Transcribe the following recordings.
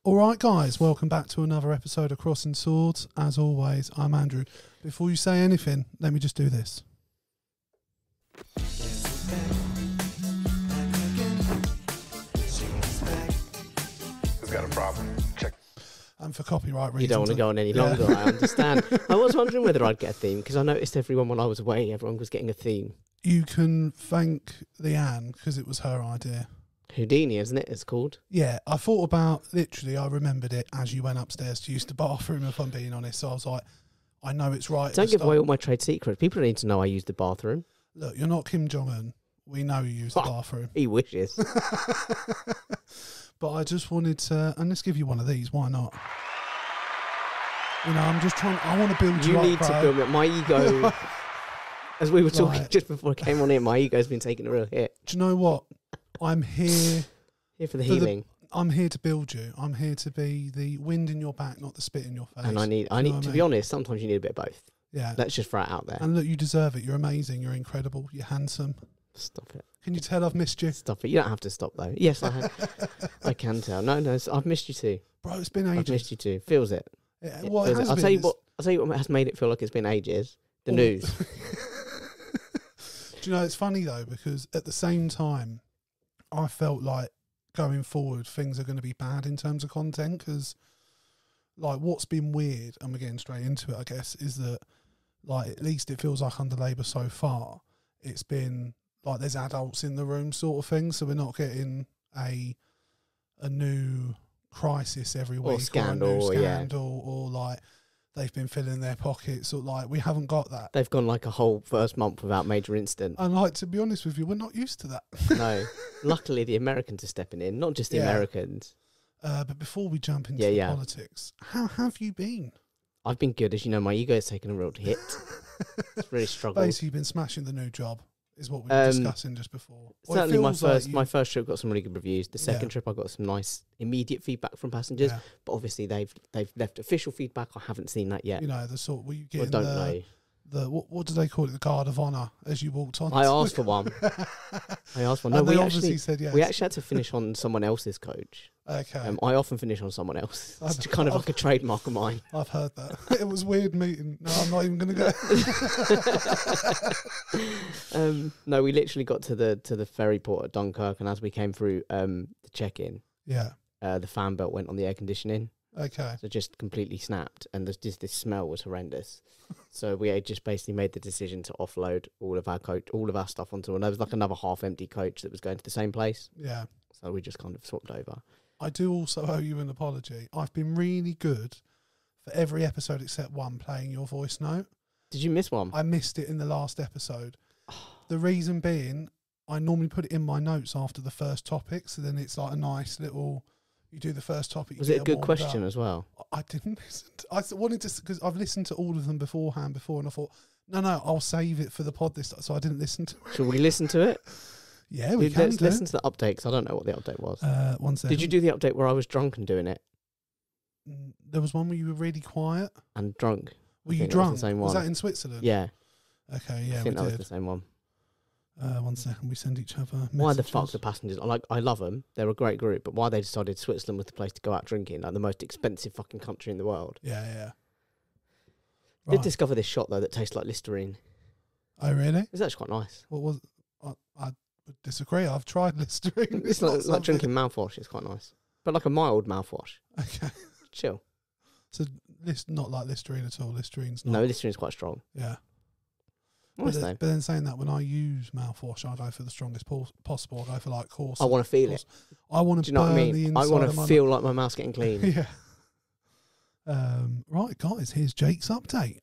Alright guys, welcome back to another episode of Crossing Swords. As always, I'm Andrew. Before you say anything, let me just do this. Who's got a problem? Check. And for copyright reasons... You don't want to go on any longer, I understand. I was wondering whether I'd get a theme, because I noticed everyone when I was away, everyone was getting a theme. You can thank Leanne, because it was her idea. Houdini, isn't it? It's called. Yeah, I thought about, literally, I remembered it as you went upstairs to use the bathroom, if I'm being honest. So I was like, I know it's right. Don't give away all my trade secrets. People need to know I use the bathroom. Look, you're not Kim Jong-un. We know you use the bathroom. He wishes. But I just wanted to, and let's give you one of these. Why not? You know, I'm just trying, I want to build you up, You need to build me up. My ego, as we were talking just before I came on here, my ego's been taking a real hit. Do you know what? I'm here... Here for the healing. I'm here to build you. I'm here to be the wind in your back, not the spit in your face. And I need to be honest, sometimes you need a bit of both. Yeah. Let's just throw it out there. And look, you deserve it. You're amazing. You're incredible. You're handsome. Stop it. Can you tell I've missed you? Stop it. You don't have to stop though. Yes, I have. I can tell. No, I've missed you too. Bro, it's been ages. I've missed you too. Feels it. Yeah, it well, feels it I'll tell you what has made it feel like it's been ages. The news. Do you know, it's funny though, because at the same time, I felt like going forward, things are going to be bad in terms of content, because like what's been weird, and we're getting straight into it, I guess, is that like at least it feels like under Labour so far, it's been like there's adults in the room sort of thing, so we're not getting a new crisis every week, or scandal, or like they've been filling their pockets, or like we haven't got that. They've gone like a whole first month without major incident. And like, to be honest with you, we're not used to that. No. Luckily the Americans are stepping in, not just the Americans. But before we jump into politics, how have you been? I've been good. As you know, my ego has taken a real hit. It's really struggled. Basically, you've been smashing the new job, is what we were discussing just before. Certainly my first trip got some really good reviews. The second trip I got some nice immediate feedback from passengers, but obviously they've left official feedback. I haven't seen that yet. You know, the sort were you getting don't know. What do they call it? The Guard of Honour as you walked on. I asked for one. No, we obviously said yes. We actually had to finish on someone else's coach. Okay. I often finish on someone else. It's kind of like a trademark of mine. I've heard that. It was weird meeting. No, I'm not even going to go. No, we literally got to the ferry port at Dunkirk, and as we came through the check-in, the fan belt went on the air conditioning. Okay. So it just completely snapped, and this smell was horrendous. So we had just basically made the decision to offload all of our stuff onto there was like another half-empty coach that was going to the same place. Yeah. So we just kind of swapped over. I do also owe you an apology. I've been really good for every episode except one playing your voice note. Did you miss one? I missed it in the last episode. The reason being, I normally put it in my notes after the first topic, so then it's like a nice little... You do the first topic. Was it a good question as well? I didn't listen. I wanted to, because I've listened to all of them before, and I thought, no, I'll save it for the pod this time. So I didn't listen to it. Should we listen to it? Yeah, we can. Let's listen to the update, because I don't know what the update was. 1 second. Did you do the update where I was drunk and doing it? There was one where you were really quiet. And drunk. Were you drunk? Was the same one. Was that in Switzerland? Yeah. Okay, yeah, I think that was the same one. 1 second, we send each other messages. Why the fuck the passengers? I love them. They're a great group, but why they decided Switzerland was the place to go out drinking, like the most expensive fucking country in the world. Yeah. Did discover this shot though that tastes like Listerine. Oh really? It's actually quite nice. What was? I would disagree. I've tried Listerine. It's like drinking mouthwash. It's quite nice, but like a mild mouthwash. Okay. Chill. So not like Listerine at all. Listerine's not. No, Listerine's quite strong. Yeah. Nice but then saying that, when I use mouthwash, I go for the strongest possible. I go for like coarse. I want to feel it. I want to. Do you know what I mean? I want to feel like my mouth's getting clean. Yeah. Right, guys. Here's Jake's update.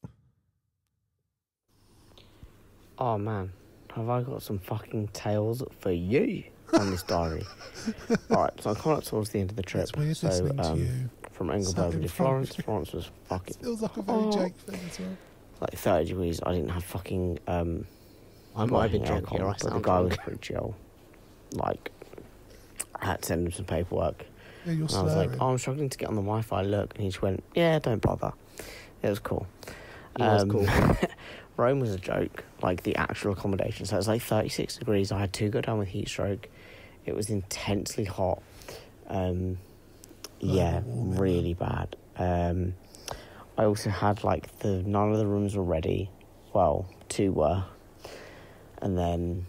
Oh man, have I got some fucking tales for you on this diary? All right, so I'm coming up towards the end of the trip. It's weird listening to you. From Engelberg to Florence. Florence was fucking. It feels like a very Jake thing as well. Like 30 degrees. I didn't have fucking. I might have been drunk here. But the guy was pretty chill. Like, I had to send him some paperwork. Yeah, you're and I was like, I'm struggling to get on the Wi-Fi. Look, and he just went, yeah, don't bother. It was cool. It was cool. Rome was a joke. Like the actual accommodation. So it was like 36 degrees. I had 2 go down with heat stroke. It was intensely hot. Yeah, warming, really bad. I also had like none of the rooms were ready. Well, 2 were, and then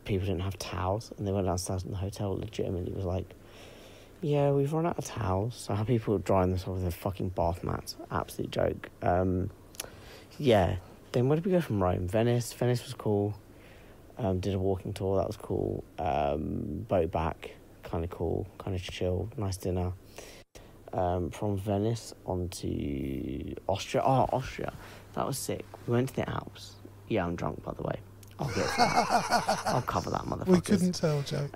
people didn't have towels, and they went downstairs in the hotel. Legitimately, was like, "Yeah, we've run out of towels." So I had people drying themselves with their fucking bath mats. Absolute joke. Yeah. Then where did we go from Rome? Venice. Venice was cool. Did a walking tour. That was cool. Boat back. Kind of cool. Kind of chill. Nice dinner. From Venice on to Austria. Oh, Austria. That was sick. We went to the Alps. Yeah, I'm drunk, by the way. I'll get that. I'll cover that, motherfucker. We couldn't tell, Joe.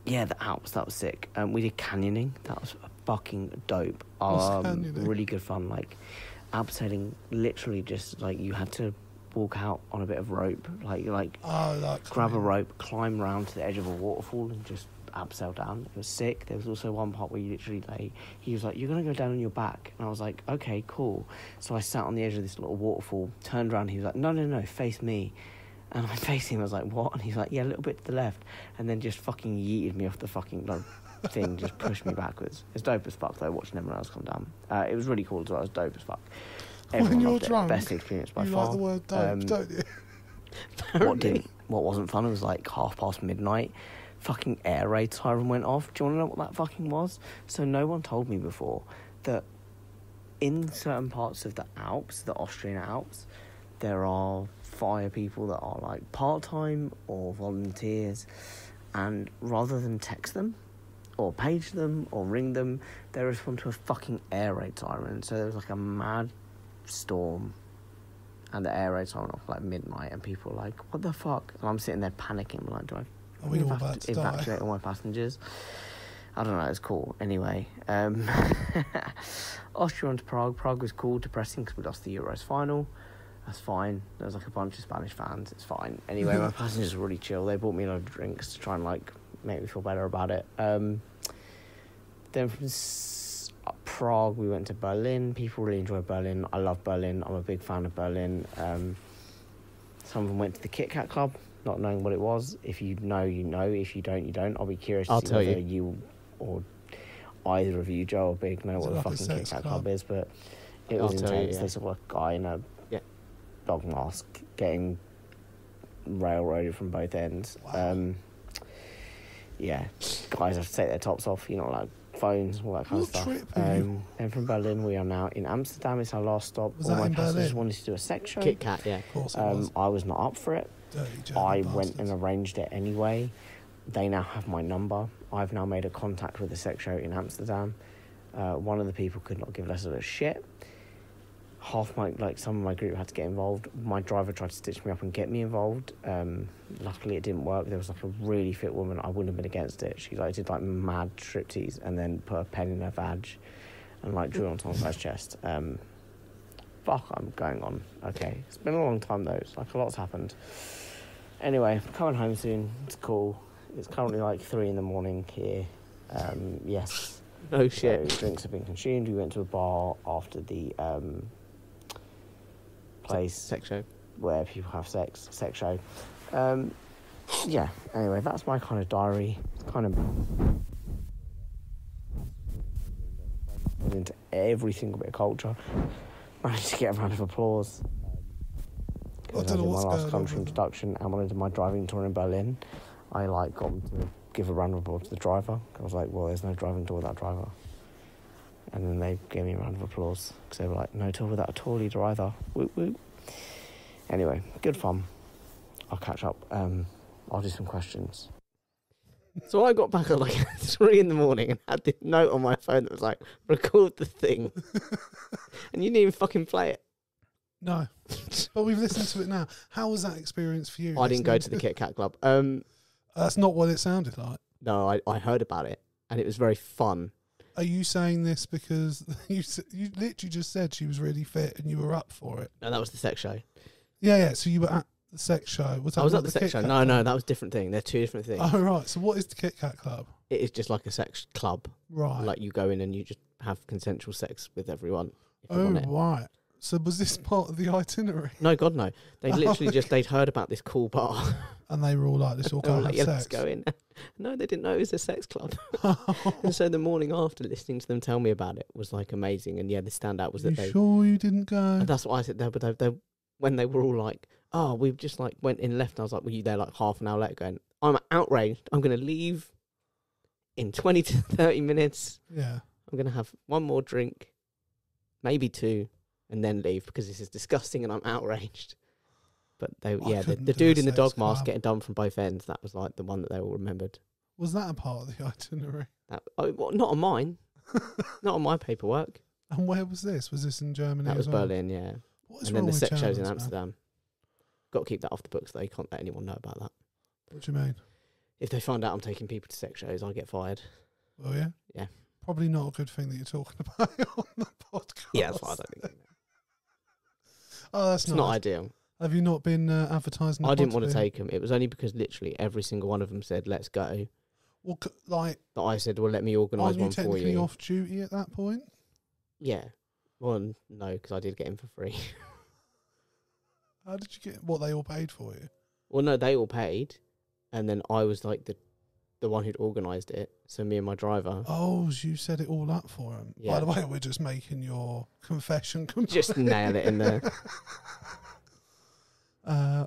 Yeah, the Alps. That was sick. We did canyoning. That was fucking dope. Canyoning? Really good fun. Like, abseiling, literally just, like, you had to walk out on a bit of rope. Like grab a rope, climb round to the edge of a waterfall and just abseil down. It was sick. There was also one part where you literally he was like, "You're gonna go down on your back," and I was like, "Okay, cool." So I sat on the edge of this little waterfall, turned around, he was like, no, face me. And I faced him, I was like, "What?" And he's like, "Yeah, a little bit to the left," and then just fucking yeeted me off the fucking thing, just pushed me backwards. It's dope as fuck though, watching everyone else come down. It was really cool as well. It was dope as fuck. Everyone When you're loved it. drunk, Best experience by you far. like the word dope, don't you? What wasn't fun was like midnight. Fucking air raid siren went off. Do you want to know what that fucking was? So no one told me before that in certain parts of the Alps, the Austrian Alps, there are fire people that are like part-time or volunteers, and rather than text them or page them or ring them, they respond to a fucking air raid siren. So there was like a mad storm and the air raid siren off like midnight, and people were like, "What the fuck?" And I'm sitting there panicking, like, do I Are we all about to evacuate all my passengers? I don't know, it's cool. Anyway, Austria on to Prague. Prague was cool, depressing because we lost the Euros final. That's fine. There was like a bunch of Spanish fans. It's fine. Anyway, my passengers were really chill. They bought me a lot of drinks to try and like make me feel better about it. Then from Prague, we went to Berlin. People really enjoy Berlin. I love Berlin. I'm a big fan of Berlin. Some of them went to the Kit Kat Club, not knowing what it was. If you know, you know. If you don't, you don't. I'll be curious to see whether you or either of you, Joe or Big, know what the fucking Kit Kat Club is, but it was intense. They saw a guy in a dog mask getting railroaded from both ends. Wow. Guys have to take their tops off, like phones, all that kind of stuff. And from Berlin, we are now in Amsterdam. It's our last stop. Was all that my in passengers Berlin? wanted to do a sex show. Kit Kat, yeah. Of course it was. I was not up for it. Dirty German I bastards. went and arranged it anyway. They now have my number. I've now made a contact with the sex show in Amsterdam. One of the people could not give less of a shit. Some of my group had to get involved. My driver tried to stitch me up and get me involved. Luckily it didn't work. There was like a really fit woman. I wouldn't have been against it. She did like mad striptease and then put a pen in her vag and like drew on someone's guy's chest. Fuck, I'm going on. Okay, it's been a long time though. It's like a lot's happened. Anyway, coming home soon. It's cool. It's currently like 3 a.m. here. Yes. No shit. So drinks have been consumed. We went to a bar after the place Sex show where people have sex show. Anyway, that's my kind of diary. Kind of into every single bit of culture. Managed to get a round of applause. I I don't know did what's my last going on country with introduction, and when I did my driving tour in Berlin, I got them to give a round of applause to the driver. I was like, well, there's no driving tour without driver. And then they gave me a round of applause because they were like, no tour without a tour leader either. Whoop whoop. Anyway, good fun. I'll catch up. I'll do some questions. So I got back at like 3 a.m. and had this note on my phone that was like, record the thing. And you didn't even fucking play it. No. But we've listened to it now. How was that experience for you? I didn't go to the Kit Kat Club. That's not what it sounded like. No, I heard about it and it was very fun. Are you saying this because you literally just said she was really fit and you were up for it? No, that was the sex show. Yeah. So you were at the sex show. I was at the sex show. No, that was a different thing. They're two different things. Oh, right. So what is the Kit Kat Club? It is just like a sex club. Right. Like you go in and you just have consensual sex with everyone. If you Oh, want it. right. So was this part of the itinerary? No, God, no. They literally they'd heard about this cool bar. And they were all like, "Let's all They go were have like, yeah, sex." let's go in. No, they didn't know it was a sex club. And so the morning after, listening to them tell me about it was like amazing. And yeah, the standout was that You sure you didn't go? And that's what I said there. But when they were all like, "Oh, we've just like went in and left," and I was like, "Were you there like half an hour later?" Going, "I'm outraged. I'm going to leave in 20 to 30 minutes. Yeah. I'm going to have one more drink, maybe two, and then leave because this is disgusting and I'm outraged." But the dude in the dog mask getting done from both ends, that was like the one that they all remembered. Was that a part of the itinerary? Not on mine. Not on my paperwork. And where was this? Was this in Germany? That was as well? Berlin, yeah. What is And wrong then the with sex shows in Germans, man? Amsterdam. Got to keep that off the books though. You can't let anyone know about that. What do you mean? If they find out I'm taking people to sex shows, I'll get fired. Oh yeah. Yeah. Probably not a good thing that you're talking about on the podcast. Yeah, that's why I don't think. Oh, that's It's not nice. ideal. Have you not been advertising? I didn't want to take them. It was only because literally every single one of them said, "Let's go." Well, that I said, "Well, let me organise aren't you one for technically you." off duty at that point? Yeah. Well, no, because I did get him for free. How did you get? What, they all paid for you? Well, no, they all paid, and then I was like the one who'd organised it. So me and my driver Oh, so you set it all up for him. Yeah. By the way, we're just making your confession complete. just nail it in there.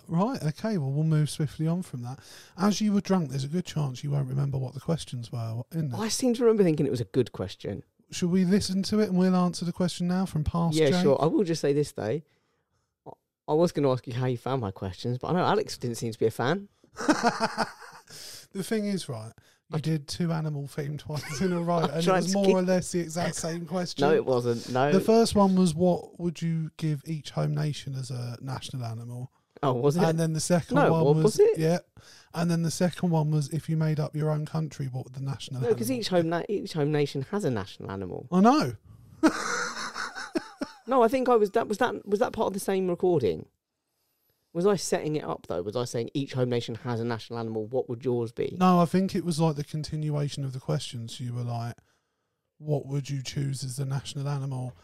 Right, okay, well, we'll move swiftly on from that. As you were drunk, there's a good chance you won't remember what the questions were, isn't there? I seem to remember thinking it was a good question. Should we listen to it and we'll answer the question now from past Yeah, Jake? sure. I will just say this though. I was going to ask you how you found my questions, but I know Alex didn't seem to be a fan. The thing is, right, you did 2 animal-themed ones in a row, and it tried was to more keep- or less the exact same question. No, it wasn't. No. The first one was, what would you give each home nation as a national animal? Oh, was it? And then the second No, one what was, was it? yeah. And then the second one was, if you made up your own country, what would the national No, animal because be? each home nation has a national animal. I know. No, I think I was that part of the same recording. Was I setting it up though? Was I saying each home nation has a national animal? What would yours be? No, I think it was like the continuation of the questions. You were like, what would you choose as the national animal?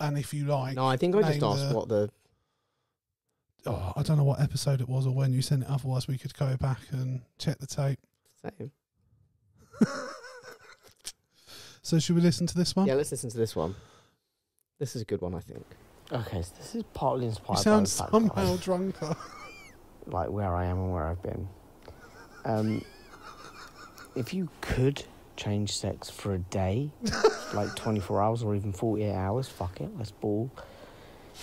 And if you like... No, I think I just name asked what the... Oh, I don't know what episode it was or when you sent it. Otherwise, we could go back and check the tape. Same. So should we listen to this one? Yeah, let's listen to this one. This is a good one, I think. Okay, so this is partly You inspired by sound the fact somehow drunker. like where I am and where I've been. If you could change sex for a day, like 24 hours or even 48 hours, fuck it, let's ball.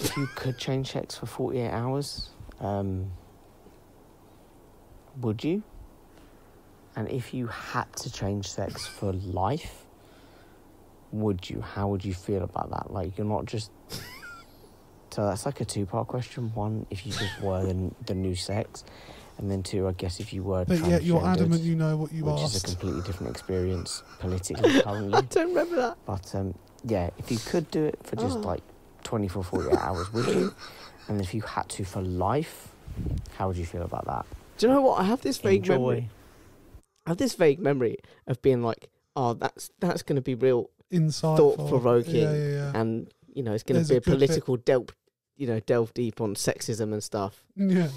If you could change sex for 48 hours, would you? And if you had to change sex for life, would you? How would you feel about that? Like, you're not just... So that's like a 2-part question. 1, if you just were the new sex. And then 2, I guess, if you were But yet you're transgendered, adamant you know what you which asked. is a completely different experience politically currently. I don't remember that. But, yeah, if you could do it for just, 24, 48 hours, would you? And if you had to for life, how would you feel about that? Do you know what? I have this vague Enjoy. memory. I have this vague memory of being like, oh, that's going to be real Insightful. thought-provoking. Yeah. And, you know, it's going There's to be a a good bit. political delve deep on sexism and stuff. Yeah.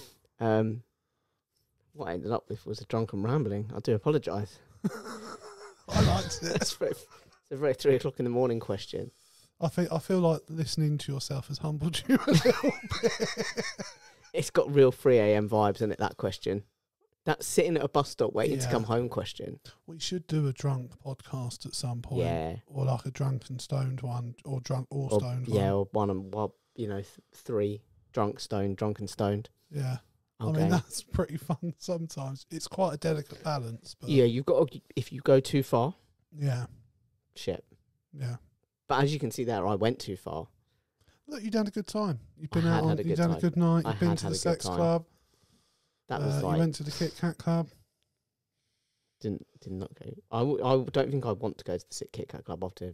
What I ended up with was a drunken rambling. I do apologise. I liked it. It's a very 3 o'clock in the morning question. I feel like listening to yourself has humbled you a little bit. It's got real 3 a.m. vibes in it, that question. That sitting at a bus stop waiting to Yeah. come home question. We should do a drunk podcast at some point. Yeah. Or like a drunk and stoned one, or drunk or Or, stoned yeah, one. or 3 drunk, stoned, drunk and stoned. Yeah. Okay. I mean, that's pretty fun sometimes. It's quite a delicate balance. But Yeah, you've got to, if you go too far, Yeah. shit. Yeah. But as you can see there, I went too far. Look, you've done a good time. You've been I out had on, had a you've good done a time. good night. I You've been had to had the a good sex time. club. That was You like went to the Kit Kat club. did not go. I don't think I want to go to the Kit Kat Club after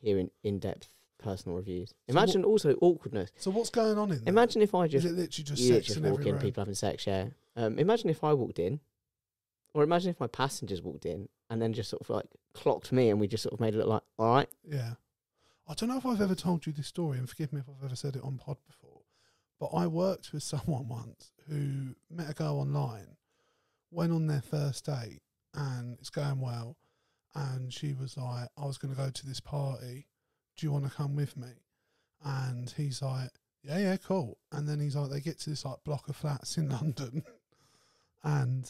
hearing in-depth personal reviews. Imagine also awkwardness. So what's going on in there? Imagine if I Is just it literally just you sex just in walk every in, room? people having sex, yeah. Imagine if I walked in, or imagine if my passengers walked in and then just sort of like clocked me and we just sort of made it look like, all right. Yeah. I don't know if I've ever told you this story, and forgive me if I've ever said it on pod before, but I worked with someone once who met a girl online, went on their first date, and it's going well, and she was like, I was going to go to this party, do you want to come with me? And he's like, yeah, cool. And then he's like, they get to this like block of flats in London, and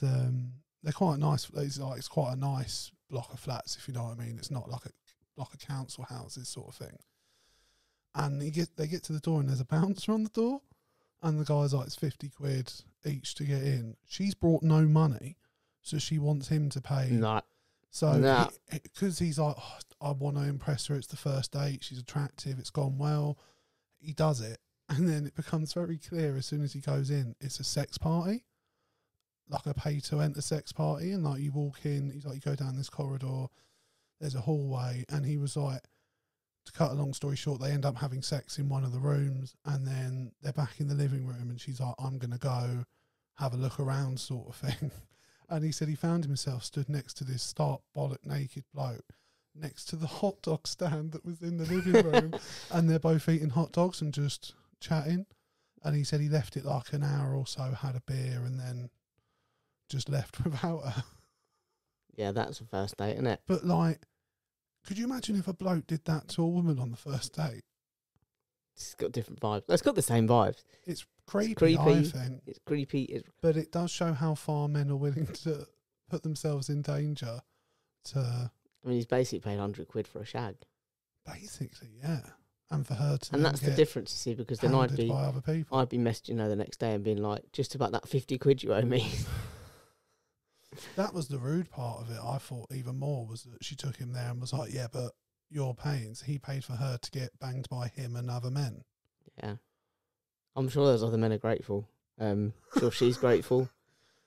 they're quite nice. It's quite a nice block of flats, if you know what I mean. It's not like a block of council houses sort of thing. And they get to the door, and there's a bouncer on the door, and the guy's like, it's 50 quid each to get in. She's brought no money, so she wants him to pay. Nah. So because he's like, oh, I want to impress her. It's the first date. She's attractive. It's gone well. He does it, and then it becomes very clear as soon as he goes in, it's a sex party, like a pay-to-enter sex party. And like you walk in, he's like, you go down this corridor, there's a hallway, and he was like, to cut a long story short, they end up having sex in one of the rooms, and then they're back in the living room, and she's like, I'm going to go have a look around sort of thing. And he said he found himself stood next to this stark bollock naked bloke next to the hot dog stand that was in the living room, and they're both eating hot dogs and just chatting. And he said he left it like an hour or so, had a beer, and then just left without her. Yeah, that's a first date, isn't it? But like, could you imagine if a bloke did that to a woman on the first date? It's got different vibes. It's got the same vibes. It's creepy, I think. It's creepy. But it does show how far men are willing to put themselves in danger to... I mean, he's basically paid 100 quid for a shag. Basically, yeah. And for her to... And that's the difference, you see, because then I'd be messaging her the next day and being like, just about that 50 quid you owe me. That was the rude part of it. I thought even more was that she took him there and was like, yeah, but you're paying. So he paid for her to get banged by him and other men. Yeah. I'm sure those other men are grateful. Sure she's grateful.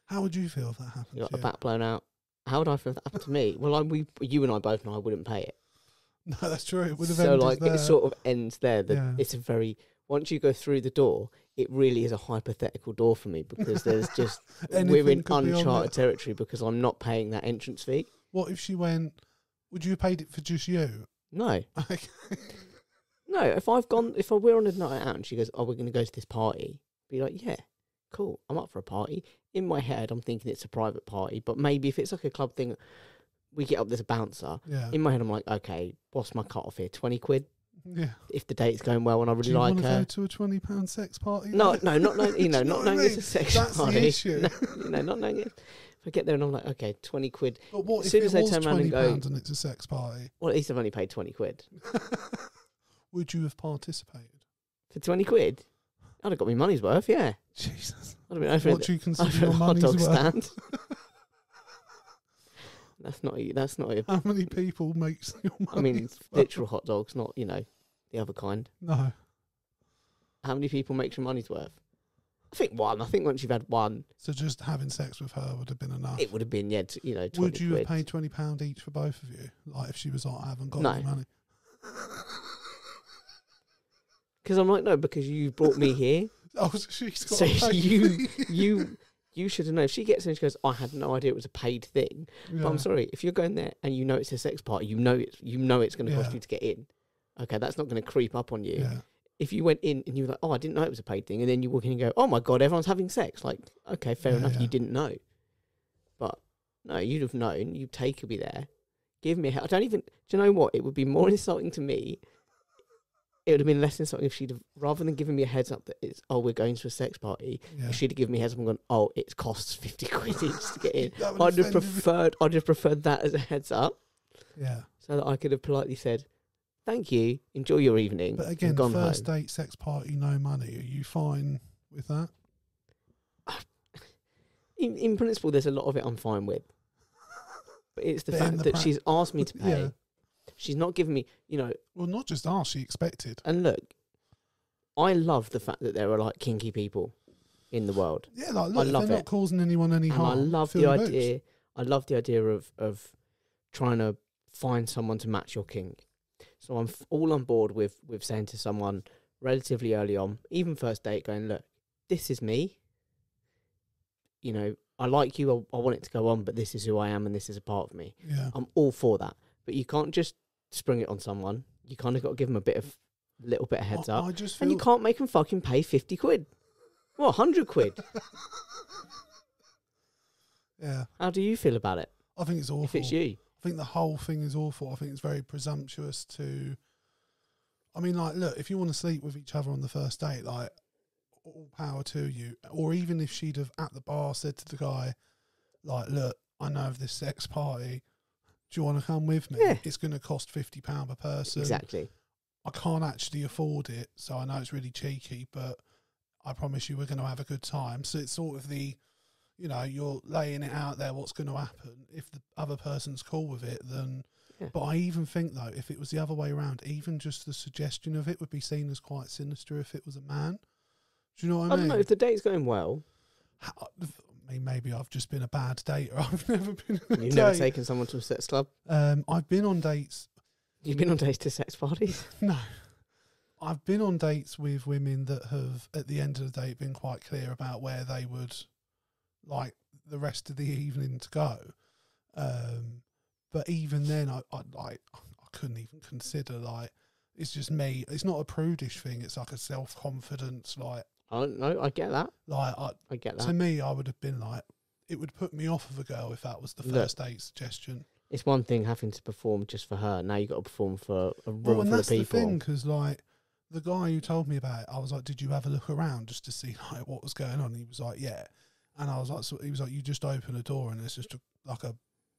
How would you feel if that happened? You got a back blown out. How would I feel if that happened to me? Well, you and I both know I wouldn't pay it. No, that's true. It would have ended ended there. It sort of ends there. It's a very... Once you go through the door, it really is a hypothetical door for me, because there's just... we're in uncharted territory because I'm not paying that entrance fee. What if she went... Would you have paid it for just you? No. No, if we're on a night out and she goes, oh, we're going to go to this party, be like, yeah, cool, I'm up for a party. In my head, I'm thinking it's a private party, but maybe if it's like a club thing, we get up, there's a bouncer. Yeah. In my head, I'm like, okay, what's my cut off here? 20 quid? Yeah. If the date's going well and I really like her. Do you want to go to a £20 sex party? No, not knowing, not knowing it's a sex party. That's the issue. Not knowing it. If I get there and I'm like, okay, 20 quid. But what if it was £20 and it's a sex party? Well, at least I've only paid 20 quid. Would you have participated? For 20 quid? I'd have got my money's worth, yeah. Jesus. I'd have been over what do you consider your money's worth? Stand. That's not a... How many people makes your money? I mean, literal hot dogs, not, the other kind. No. How many people makes your money's worth? I think one. I think once you've had one... So just having sex with her would have been enough? It would have been, yeah, 20 Would you quid. have paid £20 each for both of you? Like if she was like, I haven't got any money. Because I'm like, no, because you brought me here. Oh, so she's got so you should have known. If she gets in and she goes, I had no idea it was a paid thing. Yeah. But I'm sorry, if you're going there and you know it's a sex party, you know it's going to cost you to get in. Okay, that's not going to creep up on you. Yeah. If you went in and you were like, oh, I didn't know it was a paid thing, and then you walk in and go, oh my God, everyone's having sex. Like, okay, fair enough, you didn't know. But no, you'd have known. You'd take me there. Give me a... do you know what? It would be more insulting to me. It would have been less insulting if she'd have, rather than giving me a heads up that it's, oh, we're going to a sex party, if she'd have given me a heads up and gone, oh, it costs 50 quid each to get in. I'd have preferred that as a heads up. Yeah. So that I could have politely said, thank you, enjoy your evening. But again, first date, sex party, no money. Are you fine with that? In principle, there's a lot of it I'm fine with. But it's the fact that she's asked me to pay. Yeah. She's not giving me, Well, not just asked, she expected. And look, I love the fact that there are like kinky people in the world. Yeah, like look, they're not causing anyone any harm. I love the idea. I love the idea of trying to find someone to match your kink. So I'm all on board with saying to someone relatively early on, even first date, going, look, this is me. I like you. I want it to go on, but this is who I am, and this is a part of me. Yeah. I'm all for that. But you can't just spring it on someone. you kind of got to give them a little bit of heads up. I just And you can't make them fucking pay 50 quid. Well, 100 quid. Yeah. How do you feel about it? I think it's awful. If it's you. I think the whole thing is awful. I think it's very presumptuous to... I mean, like, look, if you want to sleep with each other on the first date, like, all power to you. Or even if she'd have, at the bar, said to the guy, like, look, I know of this sex party. Do you want to come with me? Yeah. It's going to cost £50 per person. Exactly. I can't actually afford it, so I know it's really cheeky, but I promise you we're going to have a good time. So it's sort of the... You know, you're laying it out there what's going to happen. If the other person's cool with it, then... Yeah. But I even think, though, if it was the other way around, even just the suggestion of it would be seen as quite sinister if it was a man. Do you know what I mean? I don't know, if the date's going well... I mean, maybe I've just been a bad dater. I've never been on a You've date. never taken someone to a sex club? I've been on dates... You've been on dates to sex parties? No. I've been on dates with women that have, at the end of the date, been quite clear about where they would... like the rest of the evening to go, but even then, I couldn't even consider, like, it's just me. It's not a prudish thing. It's like a self confidence. Like, I don't know. I get that. Like, I get that. To me, I would have been like, it would put me off of a girl if that was the first date suggestion. It's one thing having to perform just for her. Now you got to perform for a room Well, and full that's of people. the thing, because like the guy who told me about it, I was like, "Did you have a look around just to see like what was going on?" And he was like, "Yeah." And I was like, so he was like, you just open a door and it's just like a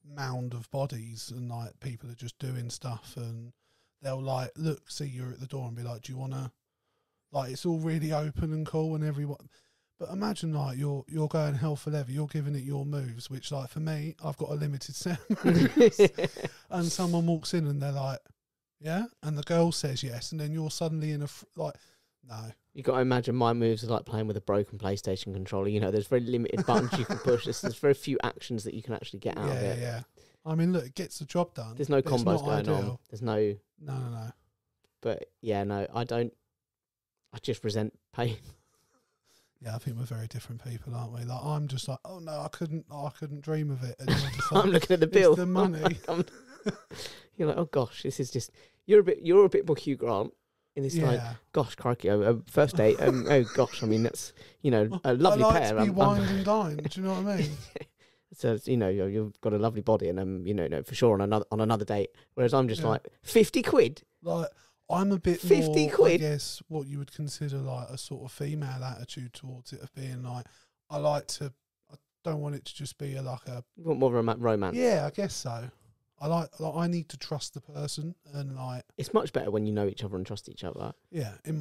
mound of bodies and like people are just doing stuff and they'll like, look, see you're at the door and be like, do you want to, like, it's all really open and cool and everyone. But imagine like you're going hell for leather, you're giving it your moves, which like for me, I've got a limited set of moves. And someone walks in and they're like, yeah? And the girl says yes. And then you're suddenly in like, no. You got to imagine my moves are like playing with a broken PlayStation controller. You know, there's very limited buttons you can push. There's very few actions that you can actually get out of it. Yeah. I mean, look, it gets the job done. There's no combos going on. There's no. No. But yeah, no, I don't. I just resent pain. Yeah, I think we're very different people, aren't we? Like, I'm just like, oh no, I couldn't dream of it. And you're just like, I'm looking at the bill. It's the money. You're like, oh gosh, this is just. You're a bit more Hugh Grant. And it's like, gosh, crikey, first date. Oh gosh, I mean that's a lovely I like pair. To be wined and dined. Do you know what I mean? So you've got a lovely body, and for sure on another date. Whereas I'm just like 50 quid. Like I'm a bit 50 more, quid. I guess what you would consider like a sort of female attitude towards it, of being like, I don't want it to just be You want more romance? Yeah, I guess so. I need to trust the person, and like it's much better when you know each other and trust each other. Yeah, at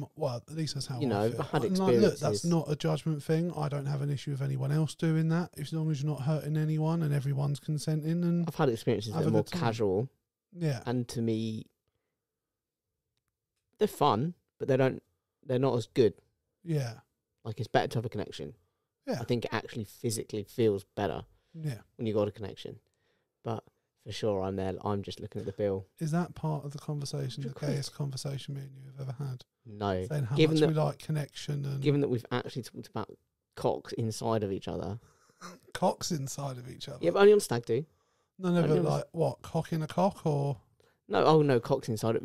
least that's how I feel. I had experiences. Like, look, that's not a judgment thing. I don't have an issue with anyone else doing that, as long as you're not hurting anyone and everyone's consenting. And I've had experiences that are more casual. Yeah, and to me, they're fun, but they're not as good. Yeah, like it's better to have a connection. Yeah, I think it actually physically feels better. Yeah, when you got a connection, but. For sure, I'm there. I'm just looking at the bill. Is that part of the conversation, the gayest conversation me and you have ever had? No. Saying how much we like connection. And given that we've actually talked about cocks inside of each other. Cocks inside of each other? Yeah, but only on stag do. No, but like, what, cock in a cock or? No, cocks inside of,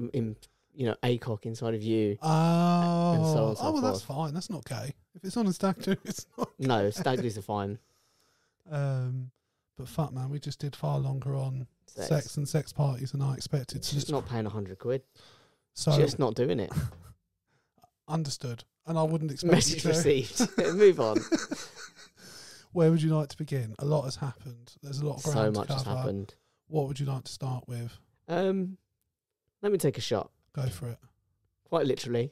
a cock inside of you. Oh. And so on and so forth. That's fine. That's not gay. If it's on a stag do, it's not gay. No, stag do's are fine. But fuck, man, we just did far longer on sex and sex parties than I expected. It's just not paying 100 quid. So just not doing it. Understood. And I wouldn't expect Message received. Move on. Where would you like to begin? A lot has happened. There's a lot of ground so much to has cover. happened. What would you like to start with? Let me take a shot. Go for it. Quite literally.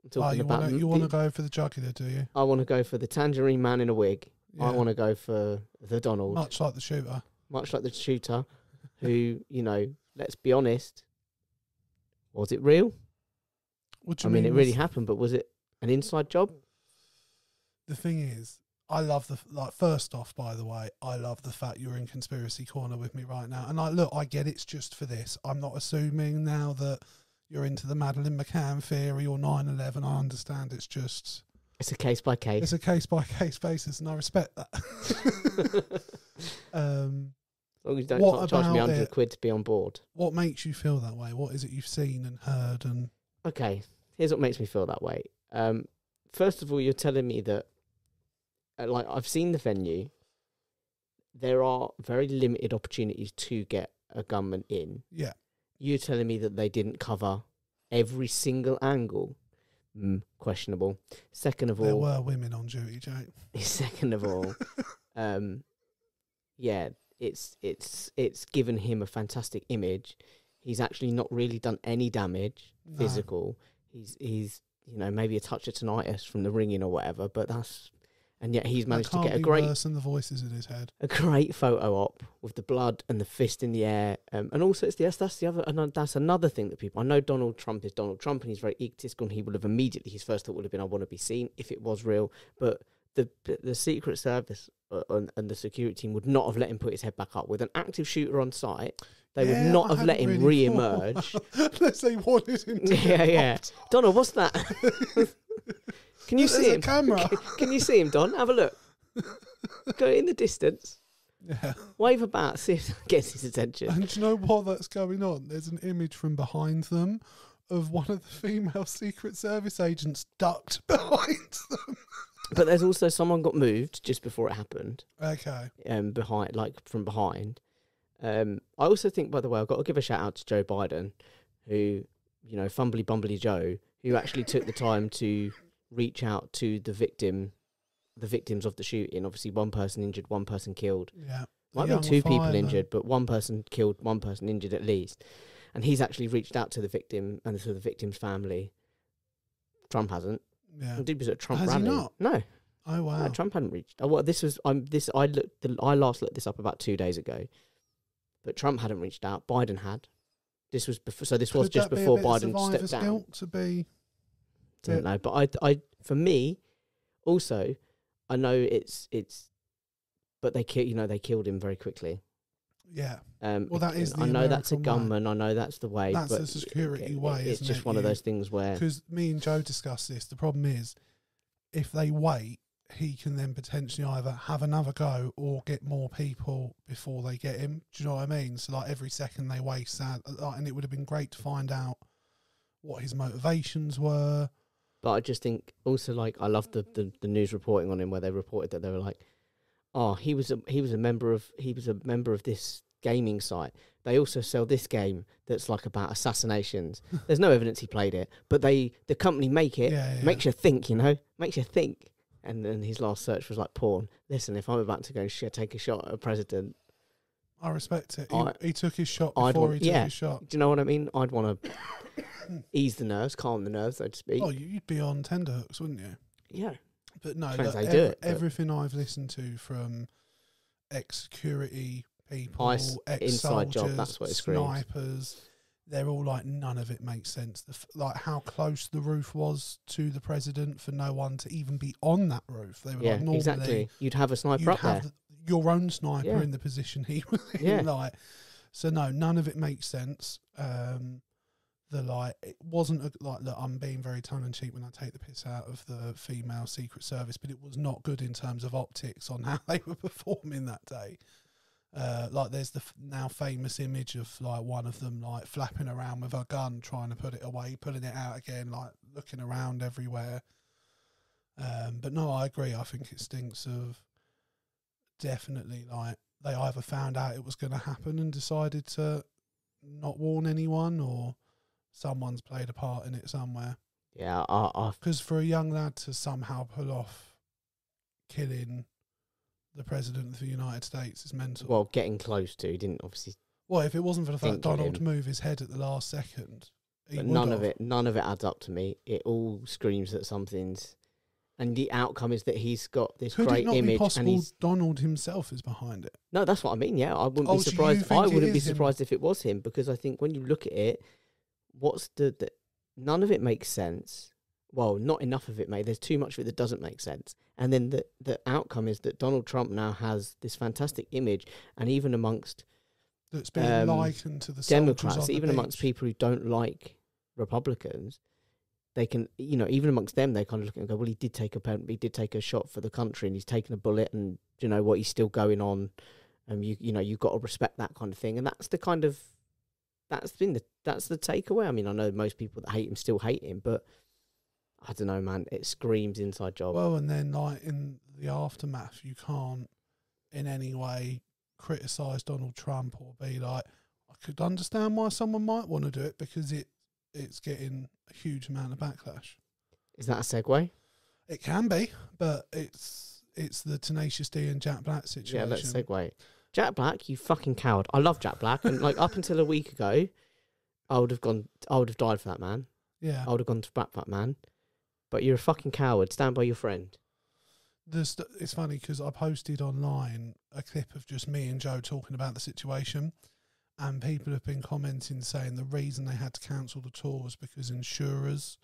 I'm talking you about want to go for the jugular, do you? I want to go for the tangerine man in a wig. Yeah. I want to go for the Donald. Much like the shooter. Who, let's be honest, was it real? What do you mean? It really happened, but was it an inside job? The thing is, I love first off, by the way, I love the fact you're in conspiracy corner with me right now. And I get it's just for this. I'm not assuming now that you're into the Madeleine McCann theory or 9/11. I understand it's just... It's a case by case. It's a case by case basis, and I respect that. long as you don't What charge me about £100 to be on board. What makes you feel that way? What is it you've seen and heard? And Okay, here's what makes me feel that way. First of all, you're telling me that, like, I've seen the venue. There are very limited opportunities to get a gunman in. yeah, You're telling me that they didn't cover every single angle. Questionable. Second of there all, were women on duty, Jake. second of all, yeah, it's given him a fantastic image. He's actually not really done any damage physical. He's maybe a touch of tinnitus from the ringing or whatever, but and yet he's managed to get a great worse than the voices in his head. A great photo op with the blood and the fist in the air, and also that's another thing that people. I know Donald Trump is Donald Trump, and he's very egotistical, and he would have immediately, his first thought would have been, "I want to be seen," if it was real. But the Secret Service and the security team would not have let him put his head back up with an active shooter on site. They would not have let him re-emerge unless they wanted him to. Yeah. Donald, what's that? Can you see him? Camera. Can you see him, Don? Have a look. Go in the distance. Yeah. Wave about, see if it gets his attention. And do you know what that's going on? There's an image from behind them of one of the female Secret Service agents ducked behind them. But there's also someone got moved just before it happened. Okay. From behind. I also think, by the way, I've got to give a shout out to Joe Biden, who, fumbly bumbly Joe, who actually took the time to reach out to the victims of the shooting. Obviously, one person injured, one person killed. Yeah. Might have been two people injured, but one person killed, one person injured at least. And he's actually reached out to the victim and to the victim's family. Trump hasn't. Yeah. It was at a Trump Has rally. he not? No. Oh wow. No, Trump hadn't reached. I last looked this up about 2 days ago, but Trump hadn't reached out. Biden had. This was before. So this was Could just that be a before bit of Biden stepped survivor's down. guilt to be. Don't know, but I for me, also, I know it's, but they killed him very quickly. Yeah. Well, that is the I know that's a American way. gunman. I know that's the way. That's but the security way, It's isn't just it? one of those things where, because me and Joe discussed this. The problem is, if they wait, he can then potentially either have another go or get more people before they get him. Do you know what I mean? So like every second they waste, and it would have been great to find out what his motivations were. But I just think also, like, I love the news reporting on him where they reported that they were like, oh, he was a member of this gaming site. They also sell this game that's like about assassinations. There's no evidence he played it, but the company make it, makes you think, makes you think. And then his last search was like porn. Listen, if I'm about to go and take a shot at a president, I respect it. He took his shot before he took his shot. Do you know what I mean? I'd want to ease the nerves, calm the nerves, so to speak. Oh, you'd be on tenterhooks, wouldn't you? Yeah. But no, Depends how you do it, but everything I've listened to from ex-security people, inside job, ex-soldiers, that's what it screams. snipers, they're all like, none of it makes sense. Like how close the roof was to the president for no one to even be on that roof. They were like, normally exactly. You'd have a sniper up there. Your own sniper in the position he was in. Yeah. Like, so no, none of it makes sense. It wasn't like that. I'm being very tongue in cheek when I take the piss out of the female Secret Service, but it was not good in terms of optics on how they were performing that day. Like there's the now famous image of like one of them like flapping around with a gun, trying to put it away, pulling it out again, like looking around everywhere. But no, I agree. I think it stinks of definitely like they either found out it was going to happen and decided to not warn anyone, or someone's played a part in it somewhere. Yeah, because for a young lad to somehow pull off killing the president of the United States is mental. Well, getting close to, he didn't obviously. Well, if it wasn't for the fact Donald him. moved his head at the last second, But none of it adds up to me. It all screams that something's, and the outcome is that he's got this great image, and he's Donald himself is behind it. No, that's what I mean. Yeah, I wouldn't be surprised. I wouldn't be surprised if it was him, because I think when you look at it, what's the none of it makes sense. Well, not enough of it made. There's too much of it that doesn't make sense. And then the outcome is that Donald Trump now has this fantastic image, and even amongst that's being likened to the Democrats, even amongst people who don't like Republicans, they can, even amongst them, they kind of look and go, well, he did take a shot for the country, and he's taken a bullet, and what, he's still going on You know, you've got to respect that kind of thing, and that's the takeaway. I mean, I know most people that hate him still hate him, but I don't know, man. It screams inside job. Well, and then like in the aftermath, you can't in any way criticise Donald Trump or be like, I could understand why someone might want to do it because it's getting a huge amount of backlash. Is that a segue? It can be, but it's the Tenacious D and Jack Black situation. Yeah, let's segue. Jack Black, you fucking coward. I love Jack Black, and like up until a week ago, I would have died for that man. Yeah, I would have gone to bat for that man. But you're a fucking coward. Stand by your friend. It's funny because I posted online a clip of just me and Joe talking about the situation, and people have been commenting saying the reason they had to cancel the tour was because insurers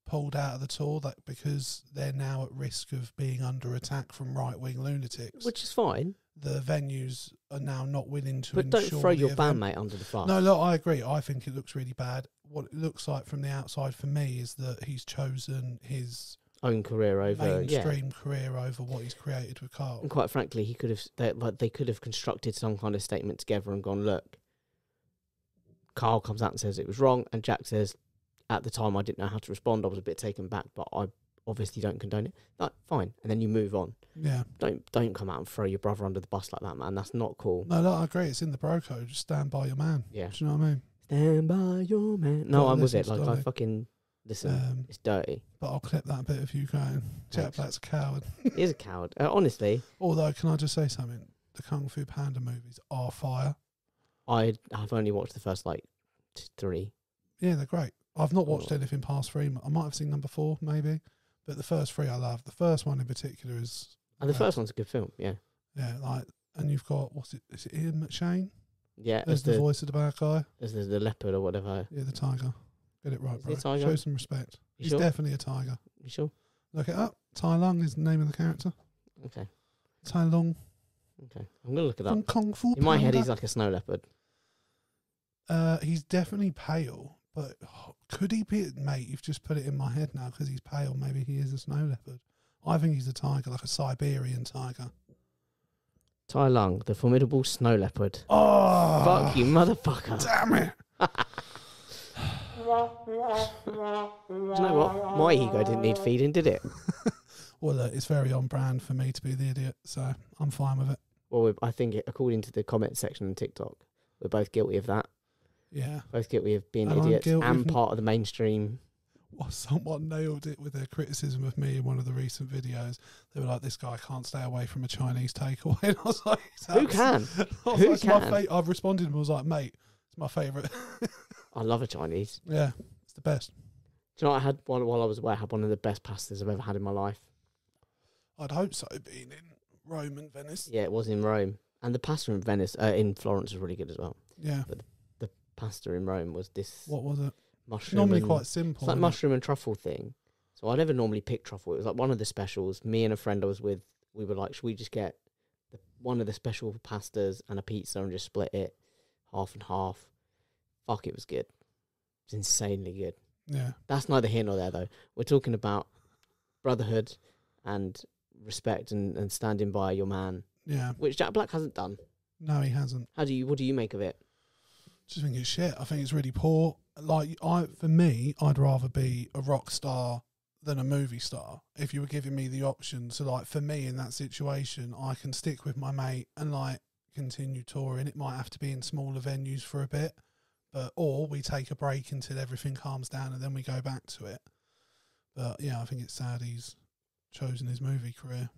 pulled out of the tour, that because they're now at risk of being under attack from right-wing lunatics. Which is fine. The venues are now not willing to But insure don't throw your event. bandmate under the bus. No, look, I agree. I think it looks really bad. What it looks like from the outside for me is that he's chosen his own career over mainstream career over what he's created with Carl. And quite frankly, he could have they could have constructed some kind of statement together and gone, look, Carl comes out and says it was wrong, and Jack says, at the time I didn't know how to respond. I was a bit taken back, but I obviously don't condone it. Like, fine, and then you move on. Yeah. Don't come out and throw your brother under the bus like that, man. That's not cool. No, I agree. It's in the bro code. Just stand by your man. Yeah. Do you know what I mean? Stand by your man. No, Gotta I'm with listen it. to Like, I Dolly. fucking listen. It's dirty. But I'll clip that bit of you going, Jack Thanks. Black's a coward. He is a coward. Honestly, Although, can I just say something? The Kung Fu Panda movies are fire. I've only watched the first, 3. Yeah, they're great. I've not watched anything past 3. I might have seen number 4, maybe. But the first 3 I love. The first one in particular is... And the first one's a good film, yeah. Yeah, and you've got, is it Ian McShane? Yeah, There's the voice of the bad guy. There's the leopard or whatever. Yeah, the tiger. Get it right, Is he bro. a tiger? Show some respect. You He's sure? definitely a tiger. You sure? Look it up. Tai Lung is the name of the character. Okay. Tai Lung Okay. I'm going to look it from up. Kung Fu Panda. In my head, he's like a snow leopard. He's definitely pale, but could he be? Mate, you've just put it in my head now because he's pale. Maybe he is a snow leopard. I think he's a tiger, like a Siberian tiger. Tai Lung, the formidable snow leopard. Oh, Fuck you, motherfucker. damn it! Do you know what? My ego didn't need feeding, did it? Well, look, it's very on brand for me to be the idiot, so I'm fine with it. Well, I think, according to the comment section on TikTok, we're both guilty of that. Yeah. Both guilty of being And I'm idiots guilty and of- part of the mainstream. Well, someone nailed it with their criticism of me in one of the recent videos. They were like, "This guy can't stay away from a Chinese takeaway." And I was like, Who can? I was Who like, "It's can? I've responded and was like, "Mate, it's my favourite." I love a Chinese. Yeah, it's the best. Do you know what I had while I was away? I had one of the best pastas I've ever had in my life. I'd hope so, being in Rome and Venice. Yeah, it was in Rome. And the pasta in in Florence was really good as well. Yeah. The pasta in Rome was this What was it? mushroom. Normally and- quite simple. It's like isn't it? mushroom and truffle thing. So I never normally pick truffle. It was like one of the specials. Me and a friend I was with, we were like, should we just get one of the special pastas and a pizza and just split it half and half? Fuck, it was good. It's insanely good. Yeah. That's neither here nor there, though. We're talking about brotherhood and respect and standing by your man, Yeah. which Jack Black hasn't done. No, he hasn't. What do you make of it? Just think it's shit. I think it's really poor. Like, for me, I'd rather be a rock star than a movie star. If you were giving me the option, so like for me in that situation, I can stick with my mate and like continue touring. It might have to be in smaller venues for a bit, or we take a break until everything calms down and then we go back to it. But yeah, I think it's sad he's chosen his movie career.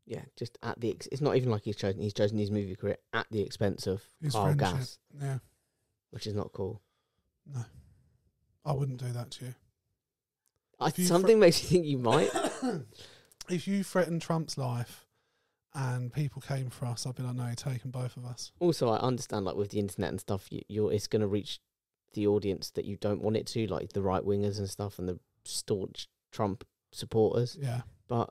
Yeah, just at the it's not even like he's chosen his movie career at the expense of His Carl friendship. Gass, Yeah, which is not cool. no, I wouldn't do that to you. you Something makes you think you might. If you threatened Trump's life and people came for us, I'd be like, no, you're taking both of us. Also, I understand, like with the internet and stuff, it's going to reach the audience that you don't want it to, like the right wingers and stuff, and the staunch Trump supporters. Yeah. But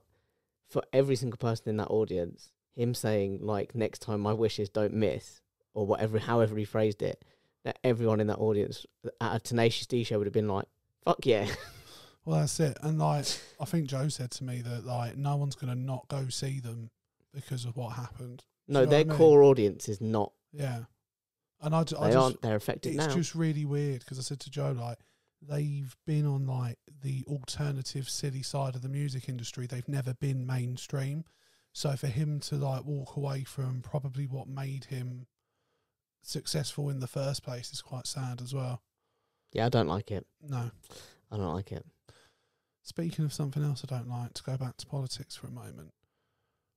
for every single person in that audience, him saying like, "Next time my wishes don't miss," or however he phrased it, that everyone in that audience at a Tenacious D show would have been like, "Fuck yeah." Well, that's it. And like, I think Joe said to me that like no one's going to not go see them because of what happened. No, you know their what I mean? core audience is not. Yeah. And I They just aren't. They're affected it's now. just really weird because I said to Joe, like, they've been on like the alternative silly side of the music industry. They've never been mainstream. So for him to like walk away from probably what made him successful in the first place is quite sad as well. Yeah, I don't like it. No. I don't like it. Speaking of something else I don't like, to go back to politics for a moment,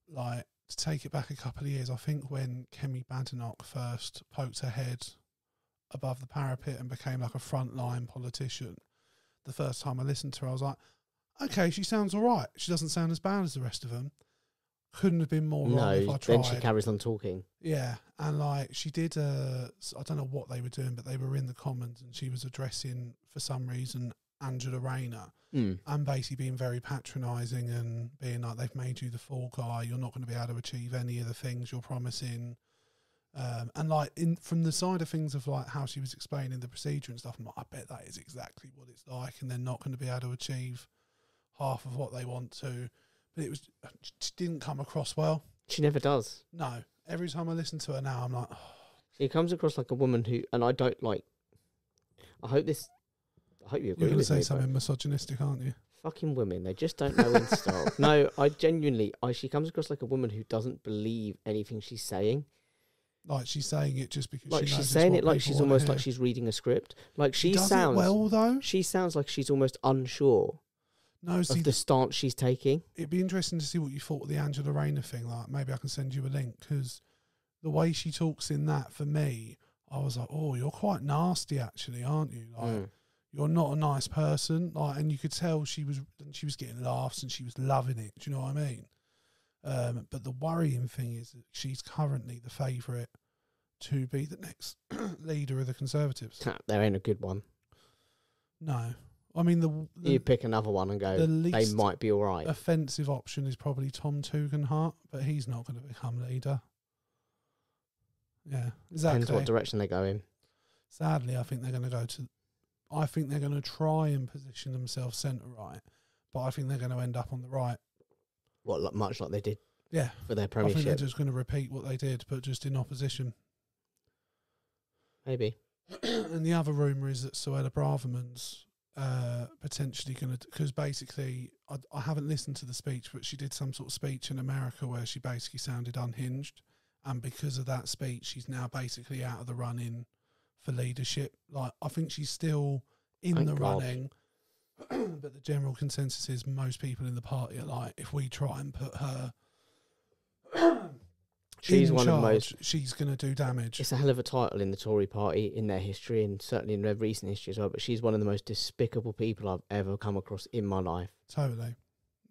like, to take it back a couple of years, I think when Kemi Badenoch first poked her head above the parapet and became like a frontline politician, the first time I listened to her, I was like, okay, she sounds all right. She doesn't sound as bad as the rest of them. Couldn't have been more wrong if I tried. Then she carries on talking. Yeah, and like she did, I don't know what they were doing, but they were in the Commons and she was addressing, for some reason, Angela Rayner, and basically being very patronising and being like, they've made you the fall guy, you're not going to be able to achieve any of the things you're promising. And like from the side of things of like how she was explaining the procedure and stuff, I'm like, I bet that is exactly what it's like, and they're not going to be able to achieve half of what they want to. But it didn't come across well. She never does. No. Every time I listen to her now, I'm like, oh. She comes across like a woman who, and I don't like. I hope you agree You're going to with say me, something misogynistic, aren't you? fucking women, they just don't know when to stop. No, I genuinely, she comes across like a woman who doesn't believe anything she's saying. Like she's saying it just because Like she knows she's it's saying what it like people she's wanna almost hear. like she's reading a script. Like she Does sounds it well though. She sounds like she's almost unsure No, see, of the stance she's taking. it'd be interesting to see what you thought of the Angela Rayner thing. Like, maybe I can send you a link, because the way she talks in that, for me, I was like, oh, you're quite nasty, actually, aren't you? Like, you're not a nice person. Like, and you could tell she was getting laughs and she was loving it. Do you know what I mean? But the worrying thing is that she's currently the favourite to be the next leader of the Conservatives. There ain't a good one. No. I mean, You pick another one and go, the they least might be all right. offensive option is probably Tom Tugendhat, but he's not going to become leader. Yeah, exactly. Depends what direction they go in. Sadly, I think they're going to go to. I think they're going to try and position themselves centre right, but I think they're going to end up on the right. What, much like they did Yeah, for their I think premiership? they're just going to repeat what they did, but just in opposition. Maybe. And the other rumour is that Suella Braverman's potentially going to, because basically I haven't listened to the speech, but she did some sort of speech in America where she basically sounded unhinged, and because of that speech she's now basically out of the running for leadership. Like, I think she's still in Thank the God. running, but the general consensus is most people in the party are like, if we try and put her She's in one of the charge, she's going to do damage. It's a hell of a title in the Tory party, in their history, and certainly in their recent history as well. But she's one of the most despicable people I've ever come across in my life. Totally.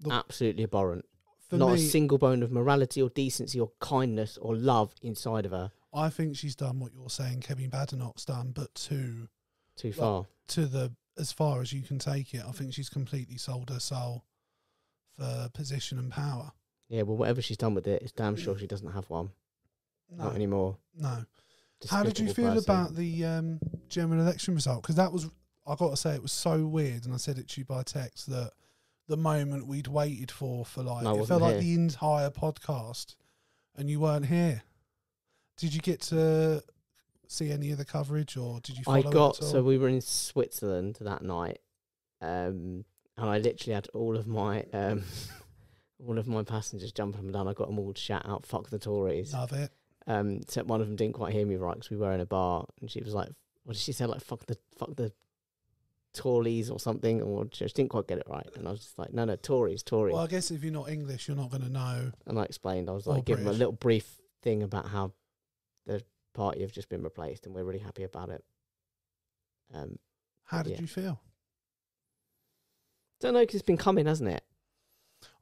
Absolutely abhorrent. For Not a me, single bone of morality or decency or kindness or love inside of her. I think she's done what you're saying Kevin Badenoch's done, but Too far. to the as far as you can take it. I think she's completely sold her soul for position and power. Yeah, well, whatever she's done with it, it's damn sure she doesn't have one. No, Not anymore. no. How did you Despicable feel person. about the general election result? Because that was, I got to say, it was so weird, and I said it to you by text, that the moment we'd waited for like, No, I it wasn't felt like here. the entire podcast, and you weren't here. Did you get to see any of the coverage, or did you follow it at all? So we were in Switzerland that night, and I literally had all of my passengers jumping up and down. I got them all to shout out, "Fuck the Tories." Love it. Except one of them didn't quite hear me right because we were in a bar, and she was like, "What did she say? Like fuck the Tories or something?" Or she didn't quite get it right, and I was just like, "No, Tories." Well, I guess if you're not English, you're not going to know. And I explained, I was Or like, give them a British. little brief thing about how the party have just been replaced, and we're really happy about it. How did yeah. you feel? Don't know, because it's been coming, hasn't it?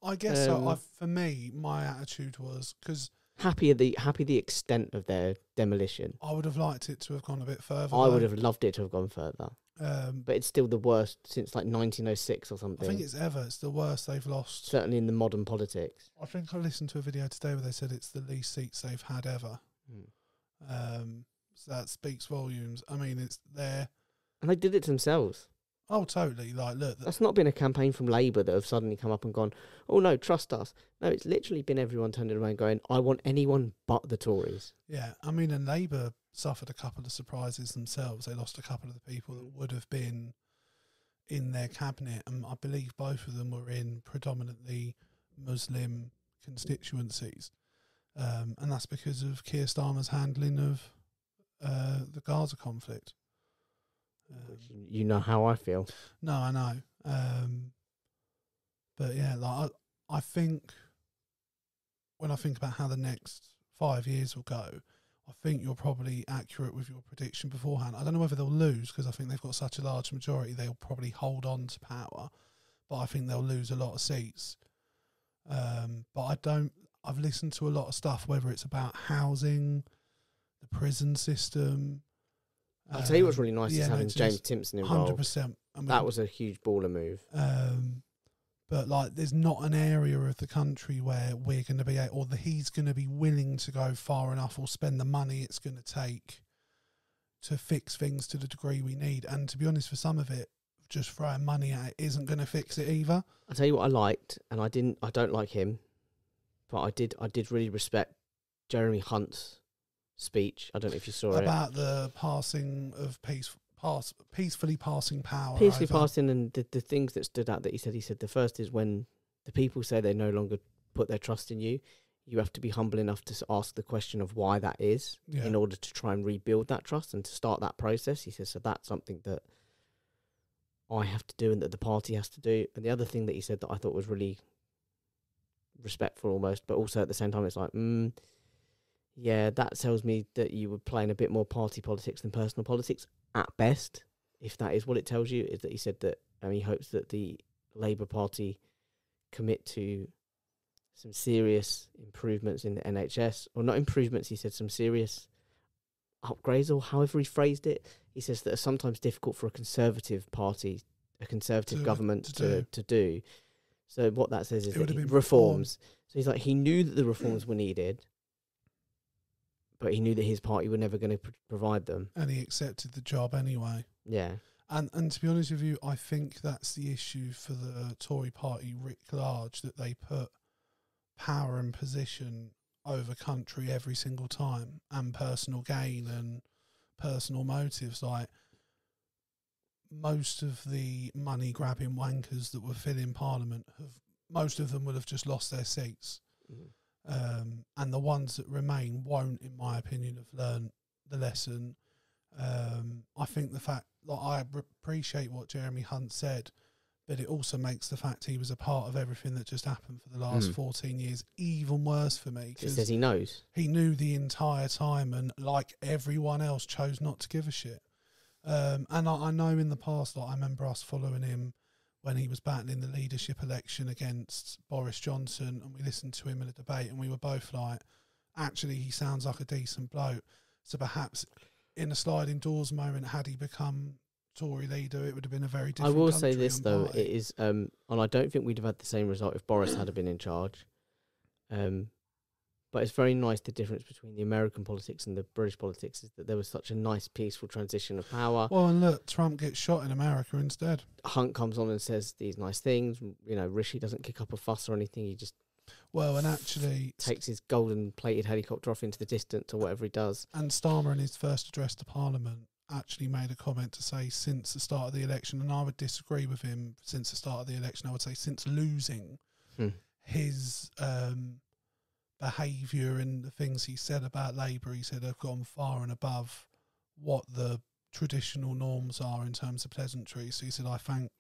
I guess so. For me, my attitude was, because Happy the extent of their demolition. I would have liked it to have gone a bit further. I would though. have loved it to have gone further, But but it's still the worst since like 1906 or I something. think it's ever. It's the worst they've lost. Certainly in the modern politics. I think I listened to a video today where they said it's the least seats they've had ever. So that speaks volumes. I mean, it's there. And they did it to themselves. Oh, totally. Like, look, That's not been a campaign from Labour that have suddenly come up and gone, oh no, trust us. No, it's literally been everyone turning around going, I want anyone but the Tories. yeah. I mean, and Labour suffered a couple of surprises themselves. They lost a couple of the people that would have been in their cabinet, and I believe both of them were in predominantly Muslim constituencies, and that's because of Keir Starmer's handling of the Gaza conflict. Which you know how I feel. No, I know, but yeah, like I think when I think about how the next 5 years will go, I think you're probably accurate with your prediction beforehand. I don't know whether they'll lose because I think they've got such a large majority. They'll probably hold on to power, but I think they'll lose a lot of seats. But I don't. I've listened to a lot of stuff, whether it's about housing, the prison system. I'll tell you what's really nice the is having NHS, James Timpson involved. 100%. I mean, That was a huge baller move. But like, there's not an area of the country where we're going to be, or he's going to be willing to go far enough or spend the money it's going to take to fix things to the degree we need. And to be honest, for some of it, just throwing money at it isn't going to fix it either. I'll tell you what I liked, and I don't like him, but I did really respect Jeremy Hunt's speech. I don't know if you saw it. About the passing of peacefully passing power. Peacefully over. passing, and the things that stood out that he said the first is when the people say they no longer put their trust in you, you have to be humble enough to ask the question of why that is in order to try and rebuild that trust and to start that process. He says, so that's something that I have to do and that the party has to do. And the other thing that he said that I thought was really respectful almost, but also at the same time it's like, yeah, that tells me that you were playing a bit more party politics than personal politics at best, if that is what it tells you. Is that he said that he hopes that the Labour Party commit to some serious improvements in the NHS, or not improvements, he said some serious upgrades, or however he phrased it. He says that are sometimes difficult for a Conservative party, a Conservative government to do. So what that says is that reforms. So he's like, he knew that the reforms were needed, but he knew that his party were never going to provide them. And he accepted the job anyway. Yeah. And to be honest with you, I think that's the issue for the Tory party writ large, that they put power and position over country every single time, and personal gain and personal motives. Like, most of the money-grabbing wankers that were filling Parliament, most of them would have just lost their seats. And the ones that remain won't, in my opinion, have learned the lesson. I think the fact, like, I appreciate what Jeremy Hunt said, but it also makes the fact he was a part of everything that just happened for the last 14 years even worse for me. He says he knows. He knew the entire time, and like everyone else, chose not to give a shit. And I know in the past, like, I remember us following him when he was battling the leadership election against Boris Johnson, and we listened to him in a debate, and we were both like, actually, he sounds like a decent bloke. So perhaps in a sliding doors moment, had he become Tory leader, it would have been a very different I will country say this, though, party. it is, and I don't think we'd have had the same result if Boris had been in charge. But it's very nice, the difference between the American politics and the British politics is that there was such a nice, peaceful transition of power. Well, and look, Trump gets shot in America instead. Hunt comes on and says these nice things. You know, Rishi doesn't kick up a fuss or anything. He just and actually takes his golden plated helicopter off into the distance or whatever he does. And Starmer, in his first address to Parliament, actually made a comment to say, since the start of the election, and I would disagree with him, since the start of the election, I would say since losing, his behaviour and the things he said about Labour, he said, have gone far and above what the traditional norms are in terms of pleasantries. So he said, I thank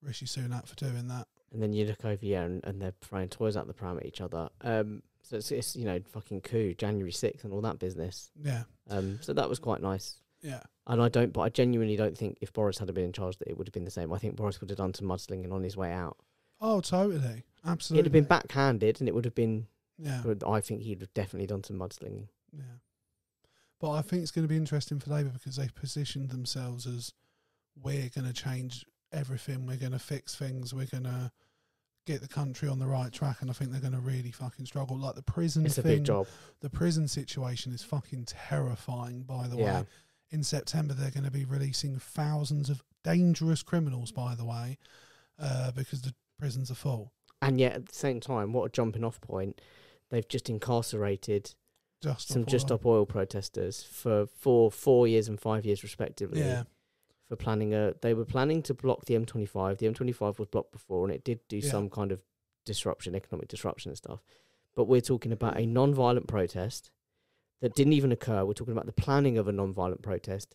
Rishi Sunak for doing that. And then you look over, and they're throwing toys out the pram at each other. So it's fucking coup, January 6th and all that business. Yeah. So that was quite nice. Yeah. And I genuinely don't think if Boris had been in charge that it would have been the same. I think Boris would have done some mudslinging on his way out. Oh, totally. Absolutely. It'd have been backhanded, and it would have been... Yeah. But I think he'd have definitely done some mudslinging. Yeah. But I think it's going to be interesting for Labour because they've positioned themselves as, we're going to change everything, we're going to fix things, we're going to get the country on the right track, and I think they're going to really fucking struggle. Like the prison It's thing, a big job. The prison situation is fucking terrifying, by the way. In September, they're going to be releasing thousands of dangerous criminals, by the way, because the prisons are full. And yet, at the same time, what a jumping off point. They've just incarcerated some Just Stop Oil protesters for 4 years and 5 years, respectively. Yeah. For they were planning to block the M25. The M25 was blocked before, and it did do some kind of disruption, economic disruption and stuff. But we're talking about a non-violent protest that didn't even occur. We're talking about the planning of a non-violent protest,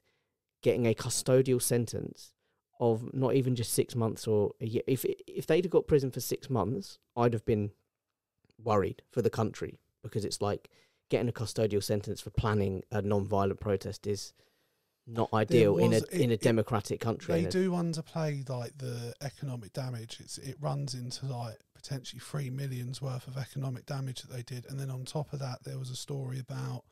getting a custodial sentence of not even just 6 months or a year. If they'd have got prison for 6 months, I'd have been worried for the country, because it's like getting a custodial sentence for planning a non-violent protest is not ideal in a democratic country. They do underplay like the economic damage. It runs into like potentially 3 million's worth of economic damage that they did, and then on top of that, there was a story about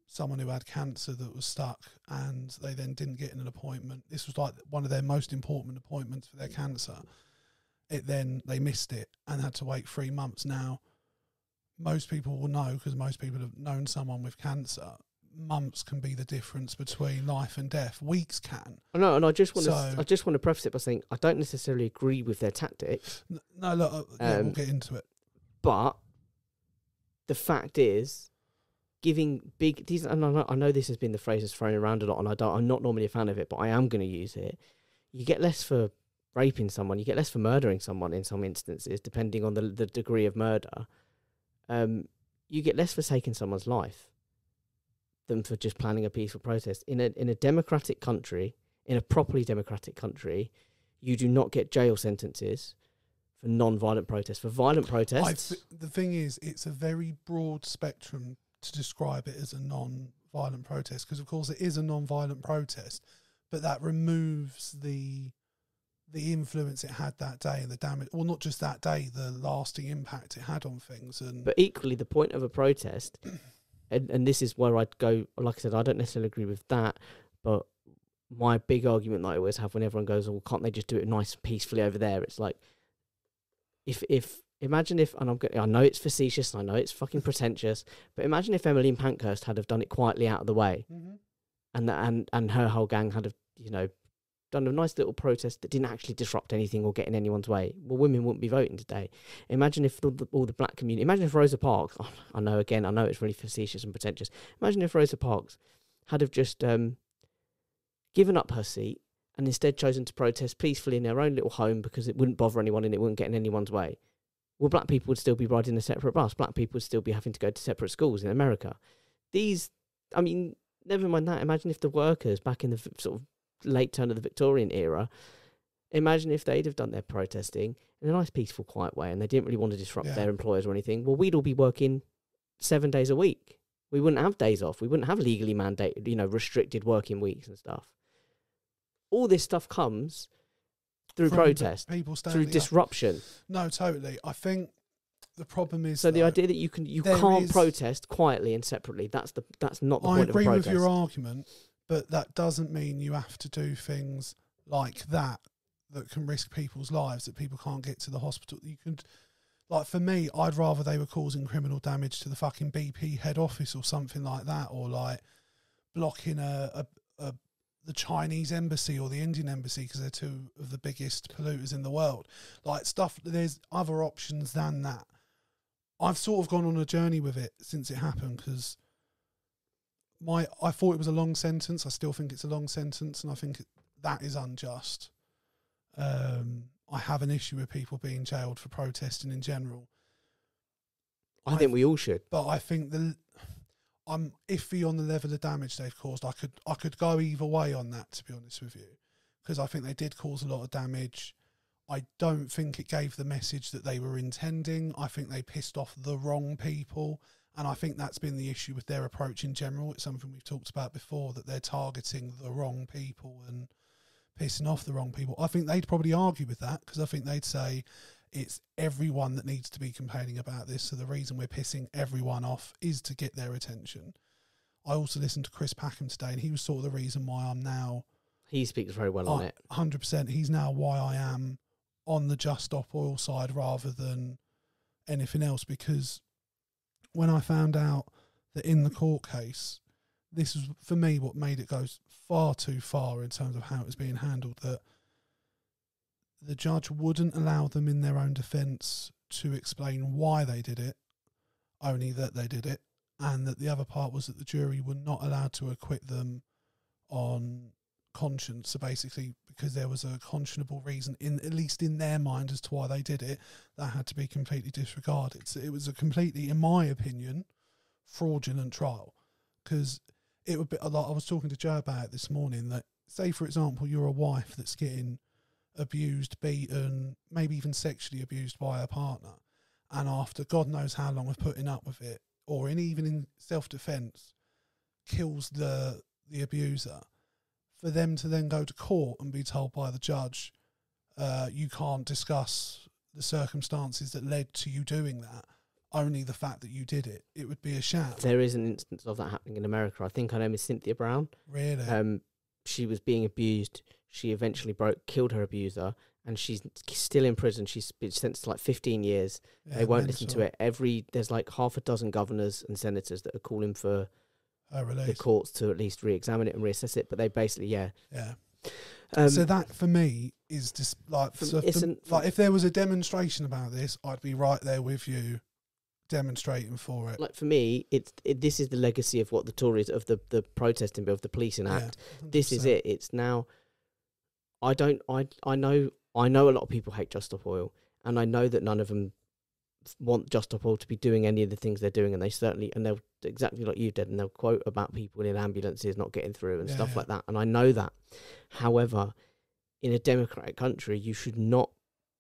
someone who had cancer that was stuck, and they then didn't get an appointment. This was like one of their most important appointments for their cancer. They missed it and had to wait 3 months. Now, most people will know, because most people have known someone with cancer, months can be the difference between life and death. Weeks can. I know, and I just want to preface it by saying I don't necessarily agree with their tactics. No, look, we'll get into it. But the fact is, giving these, and I know this has been the phrase that's thrown around a lot, and I'm not normally a fan of it, but I am going to use it. You get less for raping someone, you get less for murdering someone in some instances, depending on the degree of murder. You get less for taking someone's life than for just planning a peaceful protest. In a democratic country, in a properly democratic country, you do not get jail sentences for non-violent protests. For violent protests... the thing is, it's a very broad spectrum to describe it as a non-violent protest, because of course it is a non-violent protest, but that removes the influence it had that day and the damage, well, not just that day, the lasting impact it had on things. But equally, the point of a protest, and this is where I'd go, like I said, I don't necessarily agree with that, but my big argument that I always have when everyone goes, well, can't they just do it nice and peacefully over there? It's like, imagine if, and I know it's facetious, and I know it's fucking pretentious, but imagine if Emmeline Pankhurst had have done it quietly out of the way, and her whole gang had have, done a nice little protest that didn't actually disrupt anything or get in anyone's way. Well, women wouldn't be voting today. Imagine if all the black community, imagine if Rosa Parks, I know it's really facetious and pretentious. Imagine if Rosa Parks had have just given up her seat and instead chosen to protest peacefully in her own little home, because it wouldn't bother anyone and it wouldn't get in anyone's way. Well, black people would still be riding a separate bus. Black people would still be having to go to separate schools in America. Never mind that. Imagine if the workers back in the sort of late turn of the Victorian era, imagine if they'd have done their protesting in a nice, peaceful, quiet way, and they didn't really want to disrupt their employers or anything. Well, we'd all be working 7 days a week. We wouldn't have days off. We wouldn't have legally mandated, restricted working weeks and stuff. All this stuff comes through protest, through disruption. No, totally. I think the problem is, so the idea that you can't protest quietly and separately, that's not the point of a protest. I agree with your argument, but that doesn't mean you have to do things like that can risk people's lives, that people can't get to the hospital. You can, like, for me, I'd rather they were causing criminal damage to the fucking BP head office or something like that, or like blocking the Chinese embassy or the Indian embassy, because they're two of the biggest polluters in the world. Like, stuff, there's other options than that. I've sort of gone on a journey with it since it happened, because I thought it was a long sentence. I still think it's a long sentence, and I think that is unjust. I have an issue with people being jailed for protesting in general. I think we all should. But I think I'm iffy on the level of damage they've caused. I could go either way on that, to be honest with you, because I think they did cause a lot of damage. I don't think it gave the message that they were intending. I think they pissed off the wrong people. And I think that's been the issue with their approach in general. It's something we've talked about before, that they're targeting the wrong people and pissing off the wrong people. I think they'd probably argue with that, because I think they'd say it's everyone that needs to be complaining about this. So the reason we're pissing everyone off is to get their attention. I also listened to Chris Packham today, and he was sort of the reason why I'm now... He speaks very well on it. 100%. He's now why I am on the Just Stop Oil side rather than anything else, because when I found out that in the court case this was, for me, what made it go far too far in terms of how it was being handled, that the judge wouldn't allow them in their own defence to explain why they did it, only that they did it, and that the other part was that the jury were not allowed to acquit them on conscience. So basically, because there was a conscionable reason, at least in their mind, as to why they did it, that had to be completely disregarded. So it was a completely, in my opinion, fraudulent trial. Because it would be a lot. I was talking to Joe about it this morning, that, say for example, you're a wife that's getting abused, beaten, maybe even sexually abused by a partner, and after God knows how long of putting up with it, or even in self-defence, kills the abuser, for them to then go to court and be told by the judge, you can't discuss the circumstances that led to you doing that, only the fact that you did it. It would be a sham. There is an instance of that happening in America. I think her name is Cynthia Brown. Really? She was being abused. She eventually killed her abuser, and she's still in prison. She's been sentenced to like 15 years. Yeah, they won't listen to it. There's like half a dozen governors and senators that are calling for the courts to at least re-examine it and reassess it. But they basically, yeah. So that for me is just like, if there was a demonstration about this, I'd be right there with you, demonstrating for it. Like for me, this is the legacy of what the Tories of the protesting bill, of the Policing Act. 100%. This is it. It's now. I know a lot of people hate Just Stop Oil, and I know that none of them want Just Stop Oil to be doing any of the things they're doing, and they'll exactly like you did, and they'll quote about people in ambulances not getting through and stuff like that, and I know that. However, in a democratic country, you should not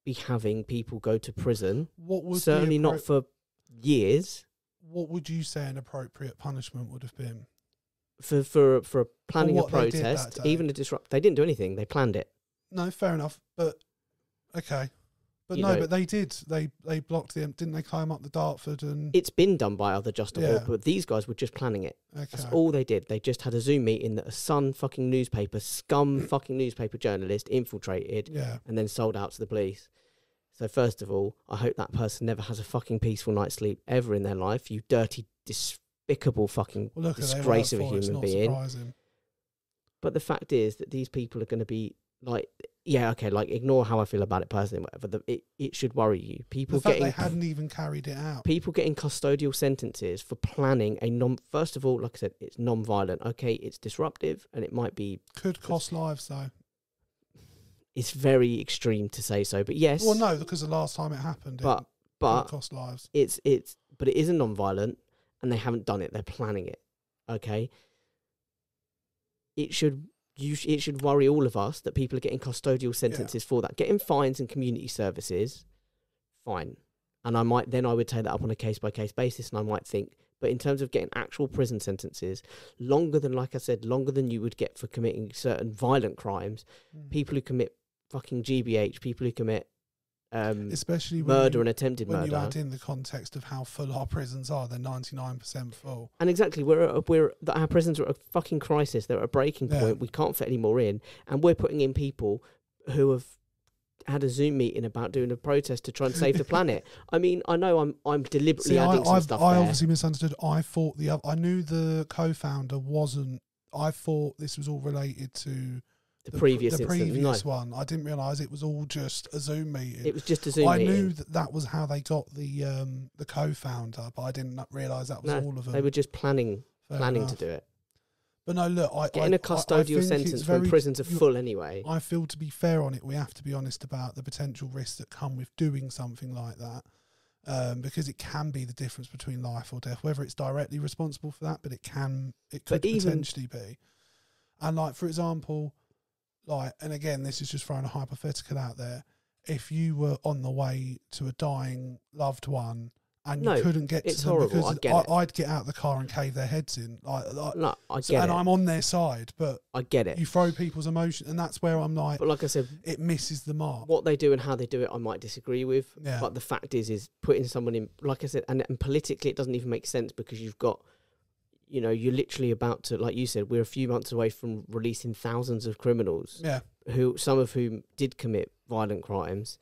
be having people go to prison. Certainly not for years. What would you say an appropriate punishment would have been for planning a protest, even a disrupt? They didn't do anything. They planned it. No, fair enough. But okay, but but they did. They blocked them, didn't they? Climb up the Dartford, and it's been done by other Just Stop Oil, but these guys were just planning it. Okay. That's all they did. They just had a Zoom meeting that a scum fucking newspaper journalist infiltrated, and then sold out to the police. So first of all, I hope that person never has a fucking peaceful night's sleep ever in their life. You dirty, despicable fucking disgrace of a human being. Surprising. But the fact is that these people are going to be like, ignore how I feel about it personally, whatever. It should worry you. People they hadn't even carried it out. People getting custodial sentences for planning first of all, like I said, it's non-violent. Okay, it's disruptive, and it might be... Could cost lives, though. It's very extreme to say so, but yes. Well, no, because the last time it happened, it cost lives. But it isn't non-violent, and they haven't done it. They're planning it. Okay. It should worry all of us that people are getting custodial sentences for that. Getting fines and community services, fine. And I would take that up on a case by case basis, and I might think, but in terms of getting actual prison sentences, longer than you would get for committing certain violent crimes, people who commit fucking GBH, people who commit especially murder and attempted murder. When you add in the context of how full our prisons are, they're 99% full. And exactly, our prisons are at a fucking crisis. They're at a breaking point. We can't fit any more in, and we're putting in people who have had a Zoom meeting about doing a protest to try and save the planet. I mean, I know I'm deliberately adding some stuff. I obviously misunderstood. I knew the co-founder wasn't. I thought this was all related to the previous one. I didn't realise it was all just a Zoom meeting. It was just a Zoom meeting. I knew that was how they got the co-founder, but I didn't realise that was all of them. They were just planning to do it. But no, look, getting a custodial sentence when prisons are full anyway. I feel, to be fair on it, we have to be honest about the potential risks that come with doing something like that, because it can be the difference between life or death. Whether it's directly responsible for that, but it could potentially be. And like, for example, and again, this is just throwing a hypothetical out there. If you were on the way to a dying loved one and you couldn't get to them, horrible. because I'd get out of the car and cave their heads in. And I'm on their side, but I get it. You throw people's emotion, and that's where I'm like. But like I said, it misses the mark. What they do and how they do it, I might disagree with. Yeah. But the fact is putting someone in, like I said, and politically, it doesn't even make sense, because you've got, you're literally about to, like you said, we're a few months away from releasing thousands of criminals. Yeah. Some of whom did commit violent crimes.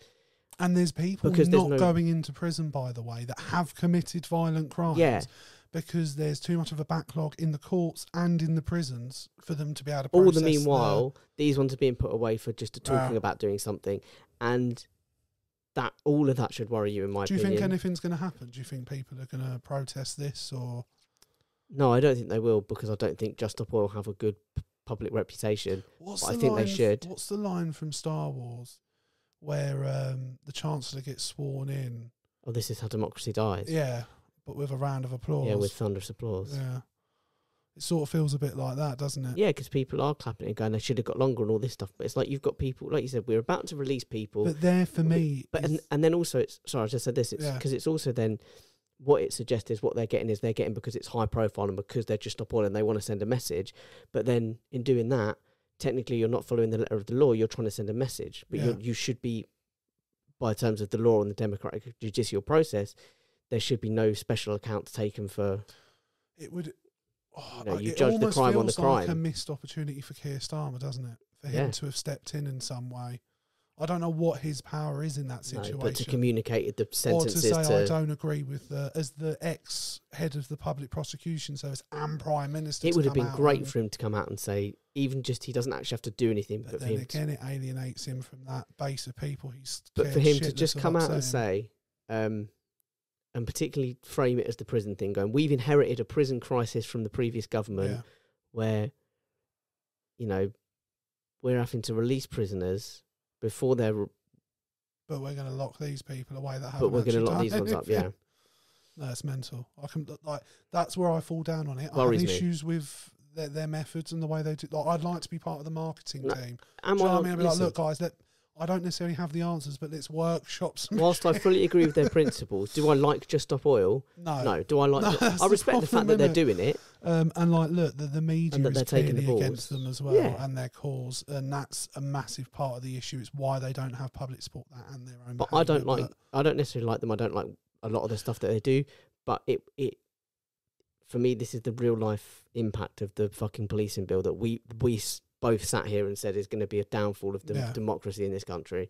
And there's people Because there's not going into prison, by the way, that have committed violent crimes. Yeah. Because there's too much of a backlog in the courts and in the prisons for them to be able to All process the meanwhile, these ones are being put away for just talking about doing something, and that all of that should worry you, in my opinion. Do you think anything's going to happen? Do you think people are going to protest this, or...? No, I don't think they will, because I don't think Just Stop Oil have a good public reputation. I think they should. What's the line from Star Wars where the Chancellor gets sworn in? Oh, this is how democracy dies. Yeah, but with a round of applause. Yeah, with thunderous applause. Yeah. It sort of feels a bit like that, doesn't it? Yeah, because people are clapping and going, they should have got longer and all this stuff. But it's like you've got people, like you said, we're about to release people. But there, for me... But and then also, it's sorry, I just said this, because it's also then... What it suggests is what they're getting because it's high profile and because they're Just Stop Oil and they want to send a message. But then in doing that, technically you're not following the letter of the law. You're trying to send a message. But you should be, by terms of the law and the democratic judicial process, there should be no special accounts taken for... It would... you judge the crime on the crime. Like a missed opportunity for Keir Starmer, doesn't it? For him to have stepped in some way. I don't know what his power is in that situation. No, but to communicate the sentences or to say I don't agree with as the ex-head of the public prosecution service and Prime Minister. It would have been great for him to come out and say, even just he doesn't actually have to do anything. But then again, it alienates him from that base of people. But for him to just come out and say, and particularly frame it as the prison thing, going, we've inherited a prison crisis from the previous government where, we're having to release prisoners before they're... But we're going to lock these people away that haven't. But we're going to lock these ones up, yeah. No, it's mental. That's where I fall down on it. Worries I have issues with their methods and the way they do. I'd like to be part of the marketing team. Do you know what I mean? I'd be like, look, guys, I don't necessarily have the answers, but let's workshop some. Whilst I fully agree with their principles, do I like Just Stop Oil? No. Do I like... I respect the fact that they're doing it. And look, the media is clearly against them as well, and their cause, and that's a massive part of the issue. It's why they don't have public support and their own. But I don't necessarily like them. I don't like a lot of the stuff that they do. But it for me, this is the real life impact of the fucking policing bill that we both sat here and said is going to be a downfall of the democracy in this country.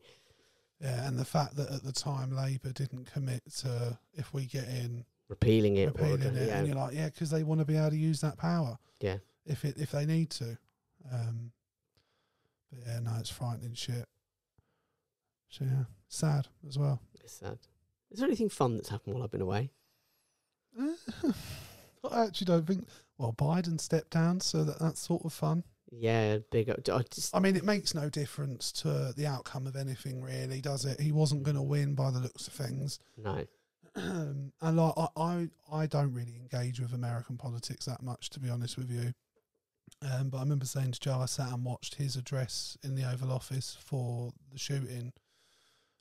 Yeah, and the fact that at the time Labour didn't commit to, if we get in, repealing it, and you're like, because they want to be able to use that power, if they need to. But yeah, no, it's frightening shit. So yeah, sad as well. It's sad. Is there anything fun that's happened while I've been away? I actually don't think. Well, Biden stepped down, so that's sort of fun. Yeah, big. I mean, it makes no difference to the outcome of anything, really, does it? He wasn't going to win by the looks of things. No. And I don't really engage with American politics that much, to be honest with you. But I remember saying to Joe, I sat and watched his address in the Oval Office for the shooting,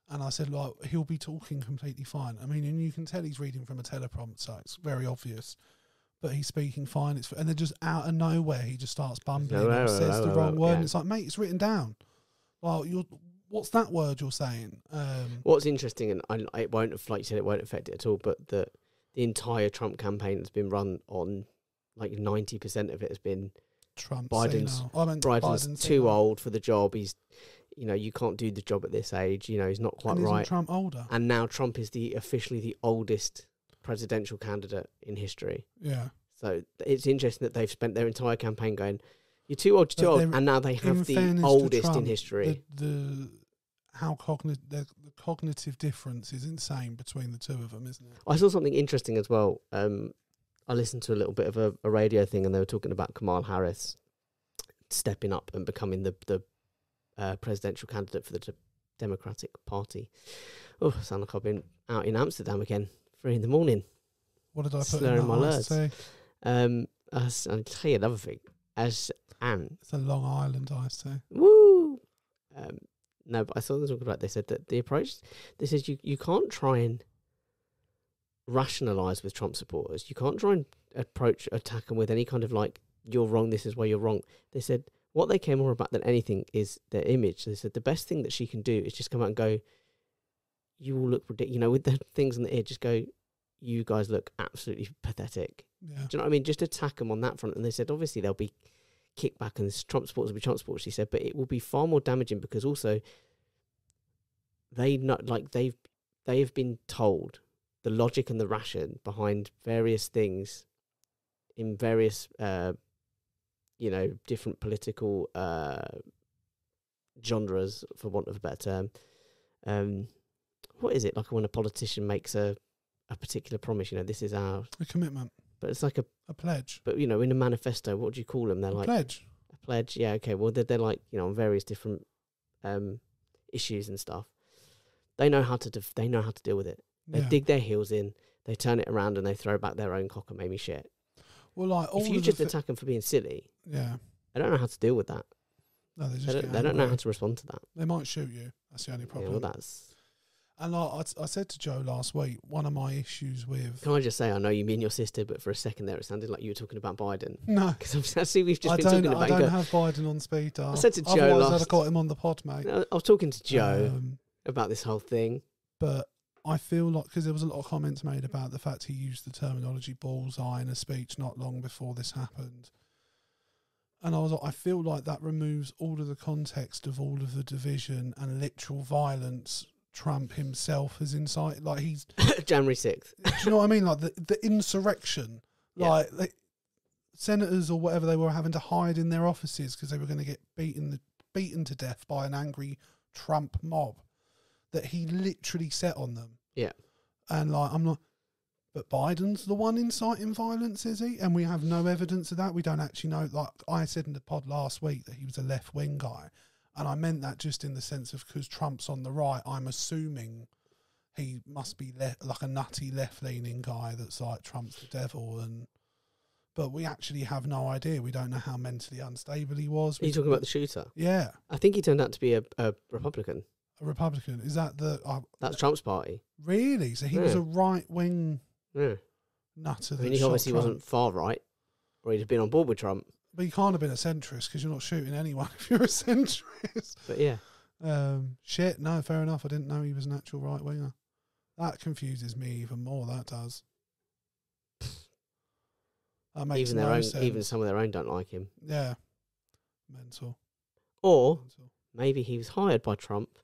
and I said, he'll be talking completely fine. I mean, and you can tell he's reading from a teleprompter, so it's very obvious. But he's speaking fine. And then just out of nowhere, he just starts bumbling or says the wrong word. And it's like, mate, it's written down. Well, what's that word you're saying? What's interesting, and it won't, like you said, it won't affect it at all, but the entire Trump campaign has been run on, 90% of it has been Trump. Biden's too old for the job. He's, you can't do the job at this age. He's not quite and right. Isn't Trump older? And now Trump is officially the oldest presidential candidate in history. Yeah. So it's interesting that they've spent their entire campaign going, you're too old, and now they have the oldest Trump, in history. The cognitive difference is insane between the two of them, isn't it? I saw something interesting as well. I listened to a little bit of a radio thing, and they were talking about Kamala Harris stepping up and becoming the presidential candidate for the Democratic Party. Oh, I sound like I've been out in Amsterdam again. 3 a.m. What did I put Slurring in my iced tea? I'll tell you another thing. It's a Long Island iced tea. Woo! No, but I saw them talking about. They said that the approach. They said you can't try and rationalise with Trump supporters. You can't try and attack them with any kind of you're wrong. This is why you're wrong. They said what they care more about than anything is their image. They said the best thing that she can do is just come out and go, you all look ridiculous. With the things in the ear, just go, you guys look absolutely pathetic. Yeah. Do you know what I mean? Just attack them on that front. And they said, obviously, there'll be kickback and Trump supporters will be Trump supporters, she said, but it will be far more damaging because also they not like they have been told the logic and the ration behind various things in various different political genres, for want of a better term. What is it like when a politician makes a particular promise? This is our A commitment. But it's like a pledge. But in a manifesto, what do you call them? They're like pledge. A pledge. Yeah. Okay. Well, they're like on various different issues and stuff. They know how to deal with it. They dig their heels in. They turn it around and they throw back their own cockamamie shit. Well, like if you just attack them for being silly, yeah, they don't know how to deal with that. No, they don't know how to respond to that. They might shoot you. That's the only problem. Yeah, well, that's. And like I said to Joe last week, one of my issues with... Can I just say, I know you mean your sister, but for a second there it sounded like you were talking about Biden. No. Because I see we've just been talking about... I don't have Biden on speed dial. I said to Joe Otherwise I'd have got him on the pod, mate. I was talking to Joe about this whole thing. But I feel like... Because there was a lot of comments made about the fact he used the terminology bullseye in a speech not long before this happened. And I was like, I feel like that removes all of the context of all of the division and literal violence Trump himself has incited. Like he's January 6th. Do you know what I mean? Like the insurrection. Yeah. Like senators or whatever, they were having to hide in their offices because they were going to get beaten to death by an angry Trump mob that he literally set on them. Yeah. And like I'm not. But Biden's the one inciting violence, is he? And we have no evidence of that. We don't actually know. Like I said in the pod last week that he was a left-wing guy. And I meant that just in the sense of because Trump's on the right, I'm assuming he must be like a nutty left-leaning guy that's like Trump's the devil. But we actually have no idea. We don't know how mentally unstable he was. Are you talking about the shooter? Yeah. I think he turned out to be a Republican. A Republican? Is that the... That's Trump's party. Really? So he was a right-wing... Yeah. Nutter. I mean, he obviously wasn't far right, or he'd have been on board with Trump. But you can't have been a centrist because you're not shooting anyone if you're a centrist. But yeah. Shit, no, fair enough. I didn't know he was an actual right winger. That confuses me even more. That does. That makes no sense. Even some of their own don't like him. Yeah. Mental. Or maybe he was hired by Trump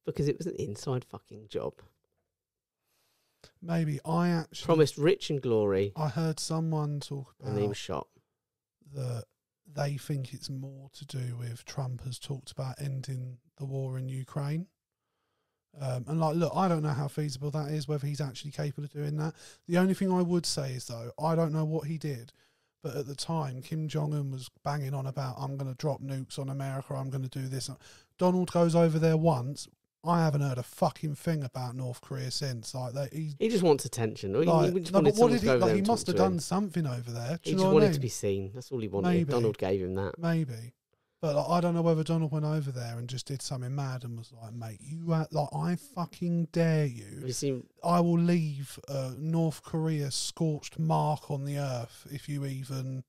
because it was an inside fucking job. Maybe. I actually promised rich and glory. I heard someone talk about, and he was shot, that they think it's more to do with Trump has talked about ending the war in Ukraine. And like, look, I don't know how feasible that is, whether he's actually capable of doing that. The only thing I would say is, though, I don't know what he did, but at the time, Kim Jong-un was banging on about, I'm going to drop nukes on America, I'm going to do this. Donald goes over there once. I haven't heard a fucking thing about North Korea since. Like that, he just wants attention. Like, he just no, but what did he? Like, he must have done something over there. He just wanted to be seen. That's all he wanted. Maybe. Donald gave him that. Maybe, but like, I don't know whether Donald went over there and just did something mad and was like, "Mate, I fucking dare you. I will leave North Korea scorched mark on the earth if you even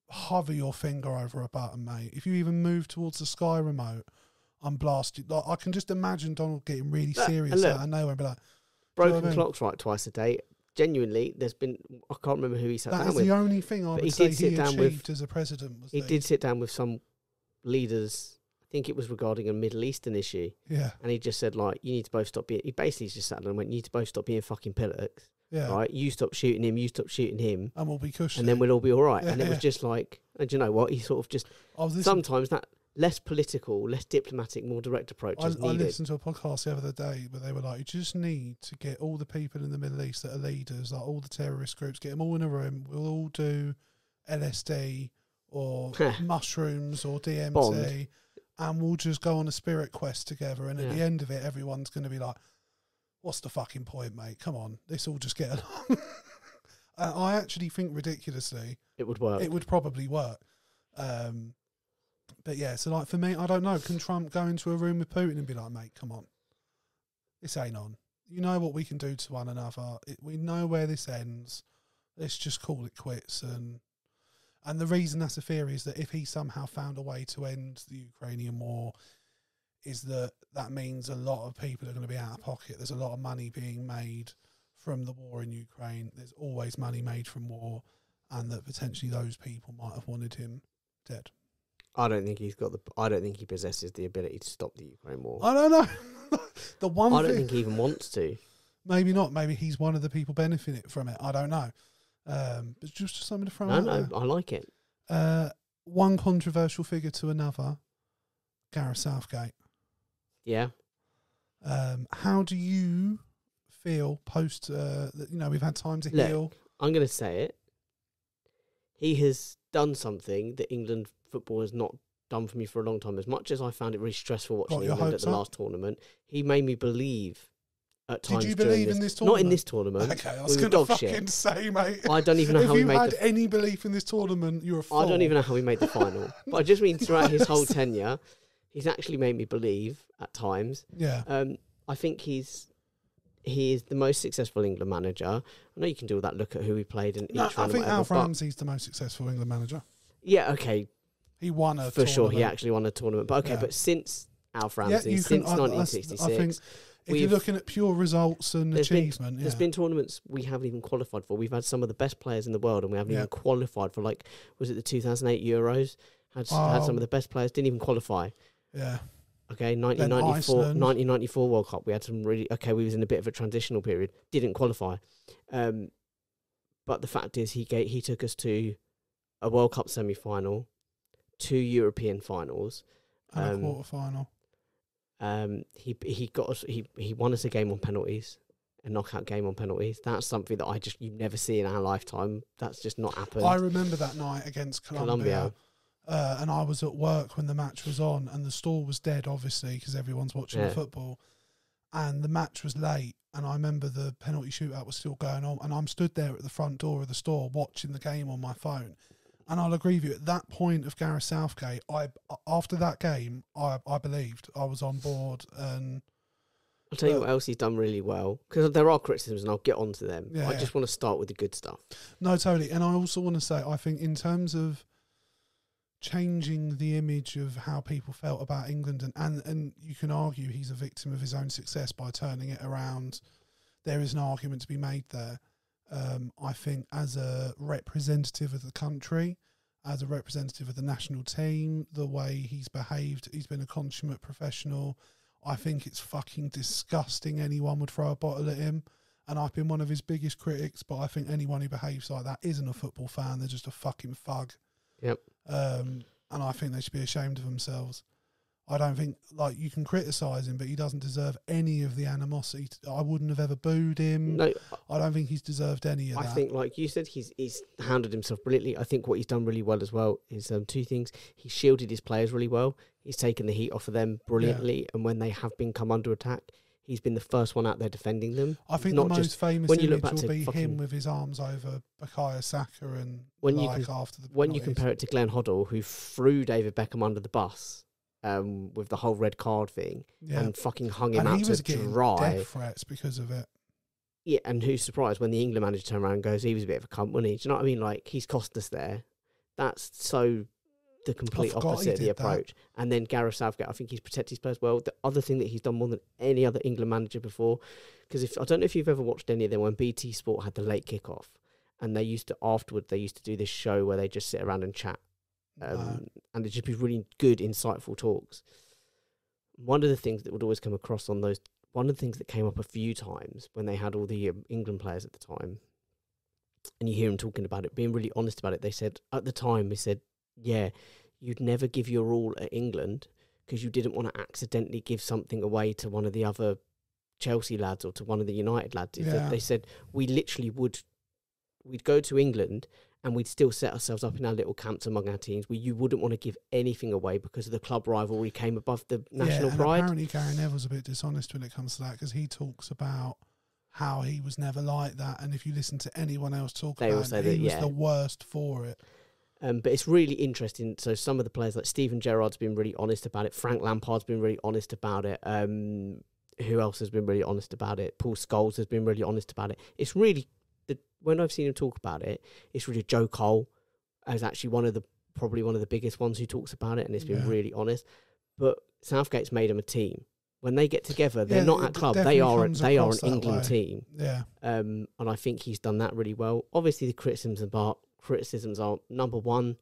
hover your finger over a button, mate. If you even move towards the sky remote." I'm blasted. Like, I can just imagine Donald getting really serious out of nowhere and be like... Broken clocks right twice a day. Genuinely, there's been... I can't remember who he sat down with. That is the only thing I would say he achieved as a president. He did sit down with some leaders. I think it was regarding a Middle Eastern issue. Yeah. And he just said, like, you need to both stop being... He basically just sat down and went, you need to both stop being fucking pillocks. Yeah. Right? You stop shooting him, you stop shooting him. And we'll be cushy. And then we'll all be all right. Yeah, and it was just like... And you know what? He sort of just... Sometimes that... Less political, less diplomatic, more direct approach is needed. I listened to a podcast the other day where they were like, you just need to get all the people in the Middle East that are leaders, like all the terrorist groups, get them all in a room. We'll all do LSD or mushrooms or DMT, Bond. And we'll just go on a spirit quest together. And at the end of it, everyone's going to be like, what's the fucking point, mate? Come on, let's all just get along. I actually think ridiculously it would work. It would probably work. But yeah, so like for me, I don't know. Can Trump go into a room with Putin and be like, mate, come on, this ain't on. You know what we can do to one another. We know where this ends. Let's just call it quits. And the reason that's a theory is that if he somehow found a way to end the Ukrainian war, is that means a lot of people are going to be out of pocket. There's a lot of money being made from the war in Ukraine. There's always money made from war, and that potentially those people might have wanted him dead. I don't think I don't think he possesses the ability to stop the Ukraine war. I don't know. The one I don't thing, think he even wants to. maybe not. Maybe he's one of the people benefiting from it. I don't know. But just something to throw out No, there. I like it. One controversial figure to another, Gareth Southgate. Yeah. How do you feel post? We've had time to Look, heal. I'm going to say it. He has done something that England football has not done for me for a long time. As much as I found it really stressful watching Got your England at hopes the up? last tournament, he made me believe at times. Did you during believe in this tournament? Not in this tournament. Okay, I We was were going to dog fucking shit. say, mate. I don't even know if how he you made had the. any belief in this tournament, you're a fool. I don't even know how he made the final. But I just mean throughout his whole tenure, he's actually made me believe at times. Yeah. I think he is the most successful England manager. I know you can do all that. Look at who he played in each No, round. I think or whatever, Alf but- Ramsey's the most successful England manager. Yeah, okay, He won a for sure. He tournament. actually won a tournament. But okay, Yeah. but since Alf Yeah, Ramsey, you since can- I 1966, think if you're we've- looking at pure results and achievement, there's been tournaments we haven't even qualified for. We've had some of the best players in the world, and we haven't Yeah. even qualified for. Like, was it the 2008 Euros? Had some of the best players, didn't even qualify. yeah. Okay, Iceland. 1994 World Cup. We had some really we was in a bit of a transitional period. Didn't qualify, but the fact is, he took us to a World Cup semi-final, 2 European finals, And a quarter final. He got us. He won us a game on penalties, a knockout game on penalties. That's something that you never see in our lifetime. That's just not happened. I remember that night against Colombia. Colombia. And I was at work when the match was on, and the store was dead, obviously, because everyone's watching the football. And the match was late, and I remember the penalty shootout was still going on, and I'm stood there at the front door of the store watching the game on my phone. And I'll agree with you, at that point of Gareth Southgate, after that game, I believed I was on board. And I'll tell you what else he's done really well, because there are criticisms, and I'll get onto them. Yeah, I just want to start with the good stuff. No, totally. And I also want to say, I think in terms of changing the image of how people felt about England, and you can argue he's a victim of his own success by turning it around. There is an argument to be made there. I think as a representative of the country, as a representative of the national team, the way he's behaved, he's been a consummate professional. I think it's fucking disgusting anyone would throw a bottle at him. And I've been one of his biggest critics, but I think anyone who behaves like that isn't a football fan. They're just a fucking thug. Yep. And I think they should be ashamed of themselves. I don't think, you can criticise him, but he doesn't deserve any of the animosity. I wouldn't have ever booed him. No, I don't think he's deserved any of that. I think, like you said, he's handled himself brilliantly. I think what he's done really well as well is two things. He's shielded his players really well. He's taken the heat off of them brilliantly, and when they have come under attack, he's been the first one out there defending them. I think Not the just most famous when you look image back will to be fucking- him with his arms over Bukayo Saka and after the when you penalties. compare it to Glenn Hoddle, who threw David Beckham under the bus with the whole red card thing and fucking hung him and out he was to getting dry. death threats because of it. Yeah, and who's surprised when the England manager turned around and goes, he was a bit of a cunt, wasn't he? Do you know what I mean? Like, he's cost us there. That's so the complete forgot he opposite of the did that. approach. And then Gareth Southgate, I think he's protected his players well. The other thing that he's done more than any other England manager before, because I don't know if you've ever watched any of them when BT Sport had the late kickoff, and they used to do this show where they just sit around and chat, and it'd just be really good, insightful talks. One of the things that would always come across on those, one of the things that came up a few times when they had all the England players at the time, and you hear them talking about it, being really honest about it, they said, at the time, yeah, you'd never give your all at England because you didn't want to accidentally give something away to one of the other Chelsea lads or to one of the United lads. Yeah. They said, we literally we'd go to England and we'd still set ourselves up in our little camps among our teams where you wouldn't want to give anything away because of the club rivalry came above the national and pride. Apparently Gary Neville's a bit dishonest when it comes to that because he talks about how he was never like that, and if you listen to anyone else talk They all about say it, that, he was yeah. the worst for it. But it's really interesting. So some of the players like Steven Gerrard's been really honest about it. Frank Lampard's been really honest about it. Who else has been really honest about it? Paul Scholes has been really honest about it. It's really, when I've seen him talk about it, it's really Joe Cole as actually probably one of the biggest ones who talks about it, and it's been really honest. But Southgate's made them a team. When they get together, they're not at club. They are an England team. Yeah. And I think he's done that really well. Obviously, the criticisms are number one.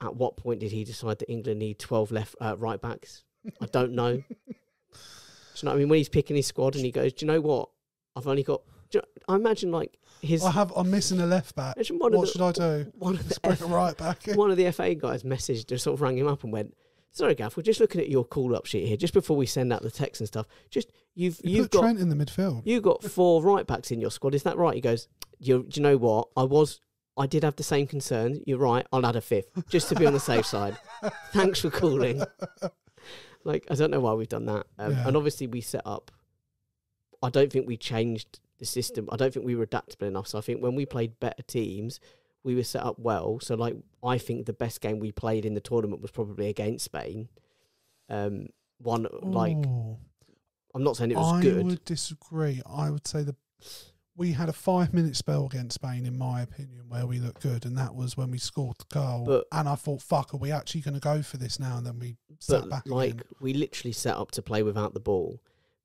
at what point did he decide that England need 12 right backs? I don't know. Do you know what I mean? When he's picking his squad and he goes, do you know what? I've only got... I imagine like his... I'm missing a left back. What should I do? Bring a right back in. One of the FA guys messaged, just sort of rang him up and went, sorry, Gaff, we're just looking at your call-up sheet here, just before we send out the text and stuff. Just you've got Trent in the midfield. You've got 4 right backs in your squad. Is that right? He goes, do you know what? I did have the same concern. You're right. I'll add a 5th just to be on the safe side. Thanks for calling. Like, I don't know why we've done that. And obviously we set up. I don't think we changed the system. I don't think we were adaptable enough. So I think when we played better teams, we were set up well. So, like, I think the best game we played in the tournament was probably against Spain. I'm not saying it was good. I would disagree. I would say we had a 5-minute spell against Spain, in my opinion, where we looked good, and that was when we scored the goal. And I thought, fuck, are we actually going to go for this now? And then we sat back again. We literally set up to play without the ball.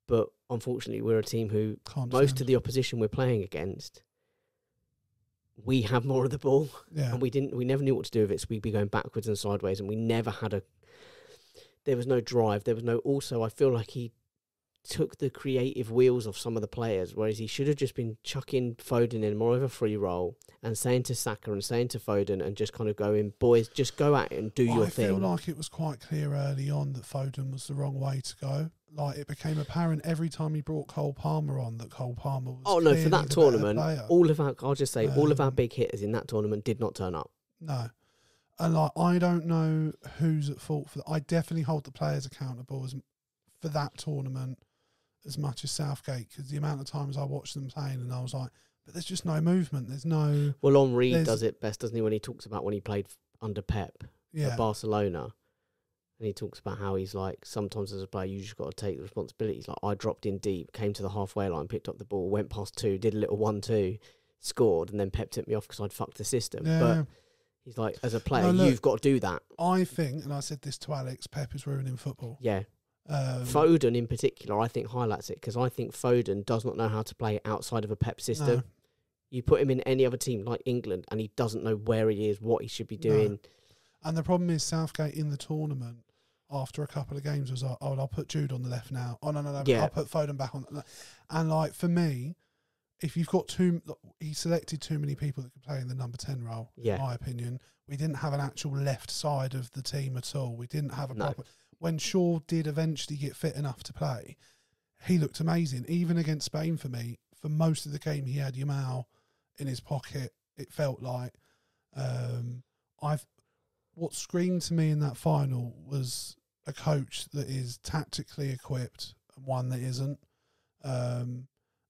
But unfortunately, we're a team who, most of the opposition we're playing against, we have more of the ball. Yeah. And we never knew what to do with it, so we'd be going backwards and sideways, and we never had there was no drive. There was no... Also, I feel like he took the creative wheels off some of the players, whereas he should have just been chucking Foden in more of a free role and saying to Saka and saying to Foden and just kind of going, boys, just go at it and do your thing. I feel like it was quite clear early on that Foden was the wrong way to go. Like, it became apparent every time he brought Cole Palmer on that Cole Palmer was for that tournament, all of our big hitters in that tournament did not turn up. No. And like, I don't know who's at fault for that. I definitely hold the players accountable for that tournament as much as Southgate, because the amount of times I watched them playing and I was like, but there's just no movement. There's no... Well, Henry does it best, doesn't he, when he talks about when he played under Pep at Barcelona. And he talks about how he's like, sometimes as a player, you just got to take the responsibility. He's like, I dropped in deep, came to the halfway line, picked up the ball, went past 2, did a little 1-2, scored, and then Pep tipped me off because I'd fucked the system. Yeah. But he's like, as a player, you've got to do that. I think, and I said this to Alex, Pep is ruining football. Yeah. Foden in particular, I think, highlights it, because I think Foden does not know how to play outside of a Pep system. No. You put him in any other team like England and he doesn't know where he is, what he should be doing. No. And the problem is Southgate in the tournament, after a couple of games, was like, oh, I'll put Jude on the left now. Oh, no, I'll put Foden back on. And like, for me, if you've got he selected too many people that could play in the number 10 role, in my opinion. We didn't have an actual left side of the team at all. We didn't have a proper... When Shaw did eventually get fit enough to play, he looked amazing. Even against Spain, for me, for most of the game, he had Yamal in his pocket. It felt like what screamed to me in that final was a coach that is tactically equipped and one that isn't. And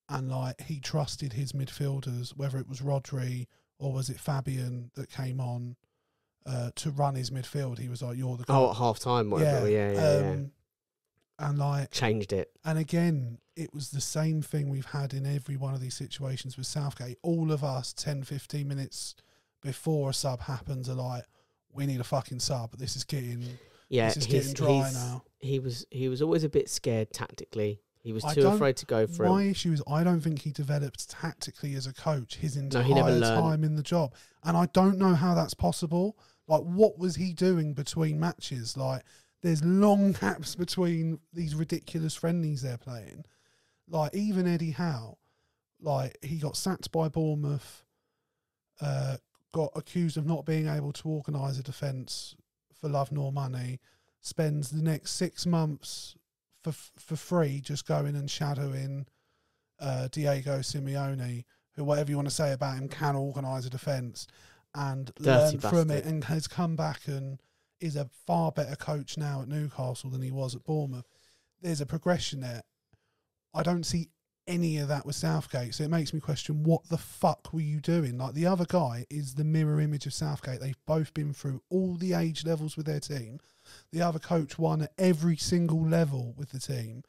like, he trusted his midfielders, whether it was Rodri or was it Fabian that came on to run his midfield. He was like, you're the guy. Oh, at half time, whatever. Yeah. and like changed it. And again, it was the same thing we've had in every one of these situations with Southgate. All of us 10, 15 minutes before a sub happens are like, we need a fucking sub. This is getting getting dry now. He was always a bit scared tactically. He was too afraid to go for it. My issue is I don't think he developed tactically as a coach his entire time in the job. And I don't know how that's possible. Like, what was he doing between matches? Like, there's long gaps between these ridiculous friendlies they're playing. Like, even Eddie Howe, like, he got sacked by Bournemouth, got accused of not being able to organise a defence for love nor money, spends the next 6 months for free just going and shadowing Diego Simeone, who, whatever you want to say about him, can organise a defence and learn from it, and has come back and is a far better coach now at Newcastle than he was at Bournemouth. There's a progression there. I don't see any of that with Southgate, so it makes me question, what the fuck were you doing? Like, the other guy is the mirror image of Southgate. They've both been through all the age levels with their team. The other coach won at every single level with the team.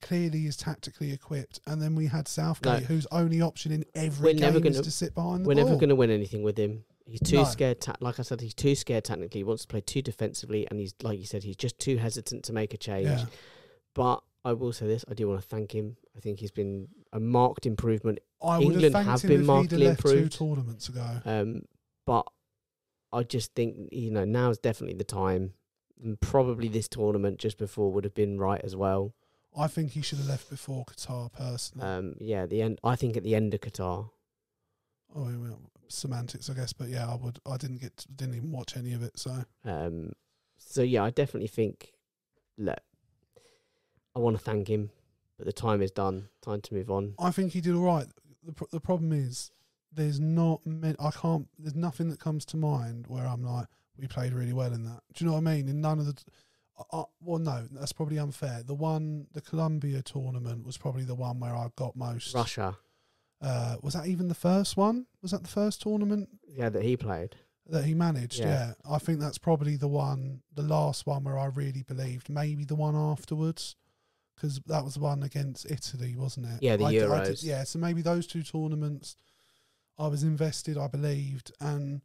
Clearly is tactically equipped. And then we had Southgate, whose only option in every game is to sit behind the ball. We're never going to win anything with him. He's too scared. Like I said, he's too scared technically. He wants to play too defensively, and he's, like you said, he's just too hesitant to make a change. Yeah. But I will say this: I do want to thank him. I think he's been a marked improvement. I would England have have thanked been him if markedly he'd have left improved 2 tournaments ago. But I just think, now's definitely the time. And probably this tournament just before would have been right as well. I think he should have left before Qatar, personally. The end. I think at the end of Qatar. Oh, well, semantics, I guess, but yeah, I didn't even watch any of it, so. So yeah, I definitely think. Look, I want to thank him, but the time is done. Time to move on. I think he did all right. The problem is, there's not there's nothing that comes to mind where I'm like, we played really well in that. Do you know what I mean? In none of the, well, no, that's probably unfair. The Colombia tournament was probably the one where I got most. Russia. Was that even the first one? Was that the first tournament? Yeah, that he played. That he managed, yeah. I think that's probably the last one where I really believed. Maybe the one afterwards, because that was the one against Italy, wasn't it? Yeah, the Euros. Yeah, so maybe those two tournaments, I was invested, I believed, and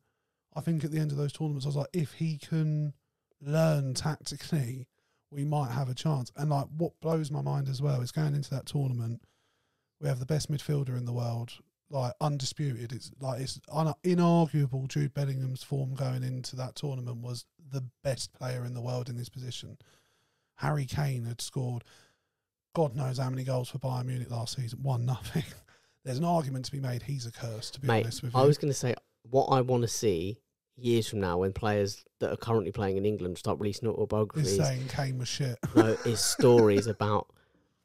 I think at the end of those tournaments, I was like, if he can learn tactically, we might have a chance. And like, what blows my mind as well is going into that tournament, we have the best midfielder in the world, like undisputed. It's inarguable. Jude Bellingham's form going into that tournament was the best player in the world in this position. Harry Kane had scored God knows how many goals for Bayern Munich last season. 1-0. There's an argument to be made. He's a curse, to be honest with you. I was going to say, what I want to see years from now when players that are currently playing in England start releasing autobiographies. He's saying Kane was shit. No, is stories about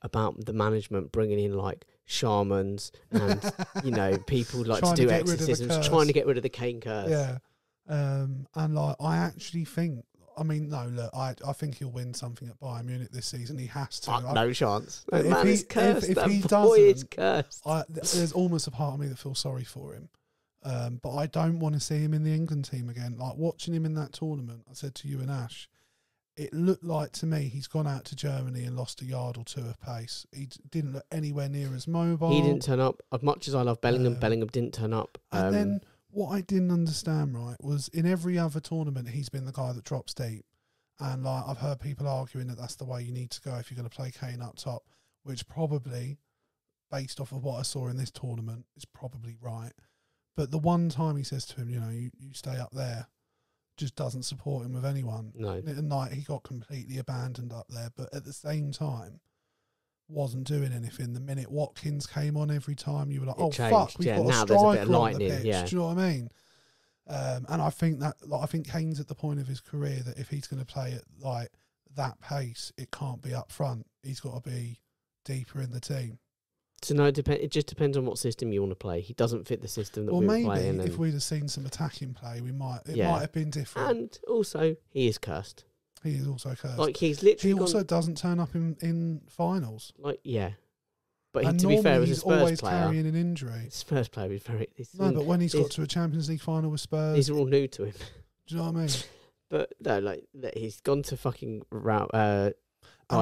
the management bringing in like shamans and people like to do exorcisms, trying to get rid of the Kane curse. Yeah, and like I actually think. I mean, no, look, I think he'll win something at Bayern Munich this season. He has to. No chance. But man is cursed. If he boy is doesn't, cursed. There's almost a part of me that feels sorry for him. But I don't want to see him in the England team again. Like watching him in that tournament, I said to you and Ash, it looked like to me he's gone out to Germany and lost a yard or two of pace. He didn't look anywhere near as mobile. He didn't turn up. As much as I love Bellingham, Bellingham didn't turn up. And then what I didn't understand, right, was in every other tournament he's been the guy that drops deep. And like I've heard people arguing that that's the way you need to go if you're going to play Kane up top, which probably, based off of what I saw in this tournament, is probably right. But the one time he says to him, you stay up there, just doesn't support him with anyone. No. At night he got completely abandoned up there, but at the same time, wasn't doing anything. The minute Watkins came on every time, you were like, fuck, we've got now a there's a bit striker of on the lightning. pitch. Yeah. Do you know what I mean? And I think that, I think Kane's at the point of his career that if he's going to play at like that pace, it can't be up front. He's got to be deeper in the team. So no, it just depends on what system you want to play. He doesn't fit the system that we were playing. Maybe if we'd have seen some attacking play, might have been different. And also, he is cursed. He is also cursed. Like he's literally. He also doesn't turn up in finals. Like but to be fair, as a Spurs always player, carrying an injury. Spurs player is very. But when he's got to a Champions League final with Spurs, these are all new to him. Do you know what I mean? But no, he's gone to fucking route. I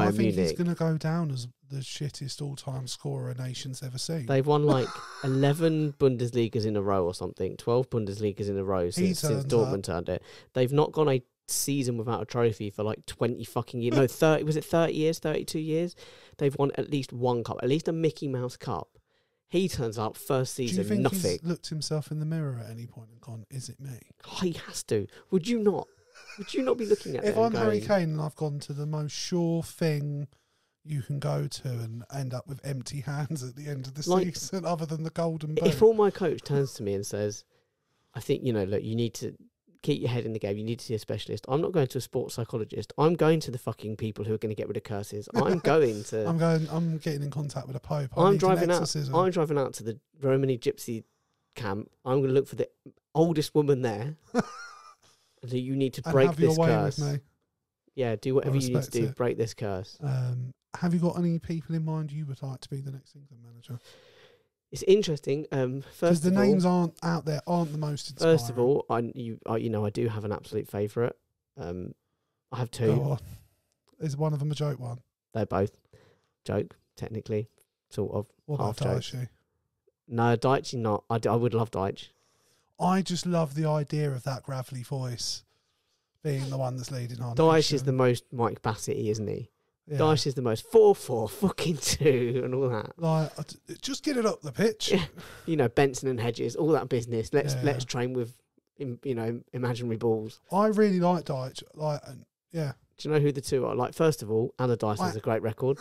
think Munich. He's going to go down as the shittest all-time scorer a nation's ever seen. They've won like 11 Bundesligas in a row or something, 12 Bundesligas in a row since Dortmund turned it. They've not gone a season without a trophy for like 20 fucking years. No, 30. Was it 30 years? 32 years? They've won at least one cup, at least a Mickey Mouse Cup. He turns up first season, Do you think nothing. He's looked himself in the mirror at any point and gone, "Is it me?" Oh, he has to. Would you not? Would you not be looking at it? If I'm Harry Kane and I've gone to the most sure thing you can go to and end up with empty hands at the end of the season, other than the golden boot. If all my coach turns to me and says, "I think look, you need to keep your head in the game. You need to see a specialist." I'm not going to a sports psychologist. I'm going to the fucking people who are going to get rid of curses. I'm going to. I'm getting in contact with a pope. I'm driving out to the Romani Gypsy camp. I'm going to look for the oldest woman there. So you need to break this curse. With me. Yeah, do whatever you need to do. Break this curse. Have you got any people in mind you would like to be the next England manager? It's interesting. First, the names aren't the most inspiring. First of all, I do have an absolute favourite. I have two. Go on. Is one of them a joke one? They're both joke, technically, sort of. What about Daichi? No, Daichi not. I would love Deitch. I just love the idea of that gravelly voice being the one that's leading on. Deitch is the most Mike Bassett-y, isn't he? Yeah. Deitch is the most 4-4 fucking 2 and all that. Like, just get it up the pitch. Yeah. Benson and Hedges, all that business. Let's train with imaginary balls. I really like Dyche. Yeah. Do you know who the two are? Like, first of all, Allardyce has a great record.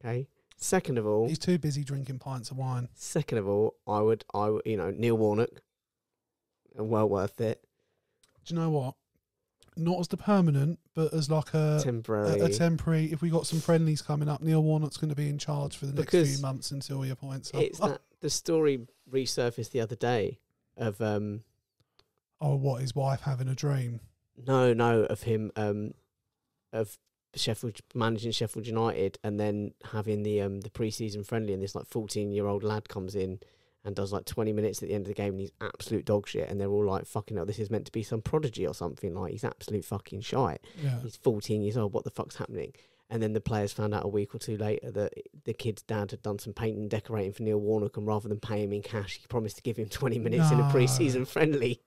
Okay. Second of all, he's too busy drinking pints of wine. Second of all, I would, Neil Warnock, well worth it. Do you know what? Not as the permanent, but as like a temporary. If we got some friendlies coming up, Neil Warnock's going to be in charge for the next few months until he appoints. It's that the story resurfaced the other day of what, his wife having a dream? No, of him of managing Sheffield United and then having the pre-season friendly, and this like 14-year-old lad comes in and does like 20 minutes at the end of the game and he's absolute dog shit, and they're all like, fucking hell, this is meant to be some prodigy or something, like he's absolute fucking shite. Yeah. He's 14 years old, what the fuck's happening? And then the players found out a week or two later that the kid's dad had done some painting and decorating for Neil Warnock, and rather than pay him in cash, he promised to give him 20 minutes in a pre-season friendly.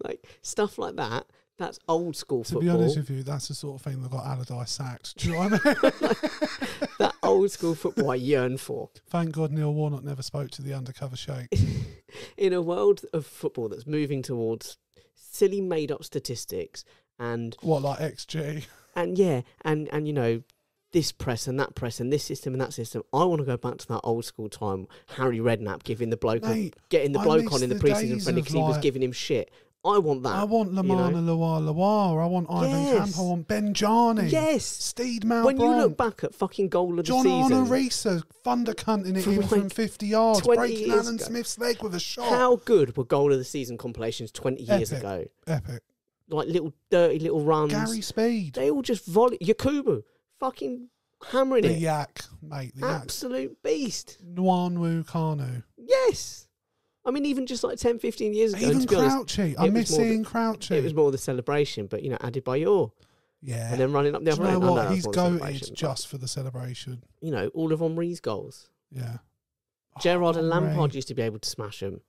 Like, stuff like that. That's old school football. To be honest with you, that's the sort of thing that got Allardyce sacked. Do you know what I mean? That old school football I yearn for. Thank God Neil Warnock never spoke to the undercover sheikh. In a world of football that's moving towards silly made-up statistics and... What, like XG? And yeah, and this press and that press and this system and that system. I want to go back to that old school time. Harry Redknapp giving the bloke getting the bloke on in the pre-season friendly because he was giving him shit. I want that. I want Lamana Lawar. I want Ivan Camp. I want Benjani. Yes. Steed Malbron. When you look back at fucking goal of the season. John Onorisa thundercunting it in from 50 yards. Breaking Alan Smith's leg with a shot. How good were goal of the season compilations 20 years ago? Epic. Like dirty little runs. Gary Speed. They all just volley. Yakubu. Fucking hammering it. The Yak, mate. The Absolute beast. Nwanwu Kanu. Yes. I mean, even just like 10, 15 years ago. Even Crouchy. I miss seeing Crouchy. It was more the celebration, but, added by your. Yeah. And then running up the other end. You know what? He's goated just for the celebration. All of Henri's goals. Yeah. Gerrard and Lampard used to be able to smash them.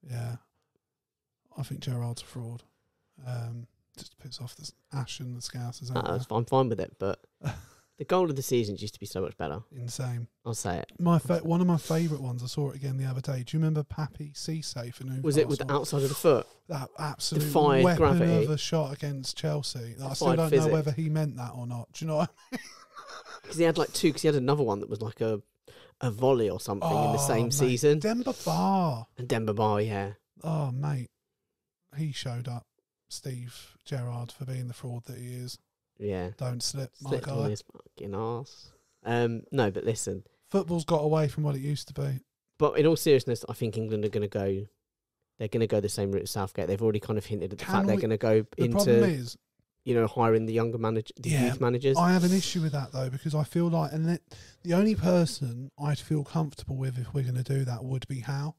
Yeah. I think Gerrard's a fraud. Just piss off the Ash and the Scousers. I'm fine with it, but the goal of the season used to be so much better. Insane. I'll say it. One of my favourite ones, I saw it again the other day. Do you remember Pappy Cisse for Newcastle? Was it with the outside of the foot? That absolute Defied weapon gravity. of a shot against Chelsea. I still don't know whether he meant that or not. Do you know what I mean? Because he had like two, because he had another one that was like a volley or something in the same season. Demba Ba. And Demba Ba, yeah. Oh, mate. He showed up, Steve Gerrard, for being the fraud that he is. Yeah. Don't slip my guy. On his fucking arse. No, but listen. Football's got away from what it used to be. But in all seriousness, I think England are going to go... They're going to go the same route as Southgate. They've already kind of hinted at the fact they're going to go into... The problem is... hiring the younger youth managers. I have an issue with that, though, because I feel like... And the only person I'd feel comfortable with if we're going to do that would be Howe.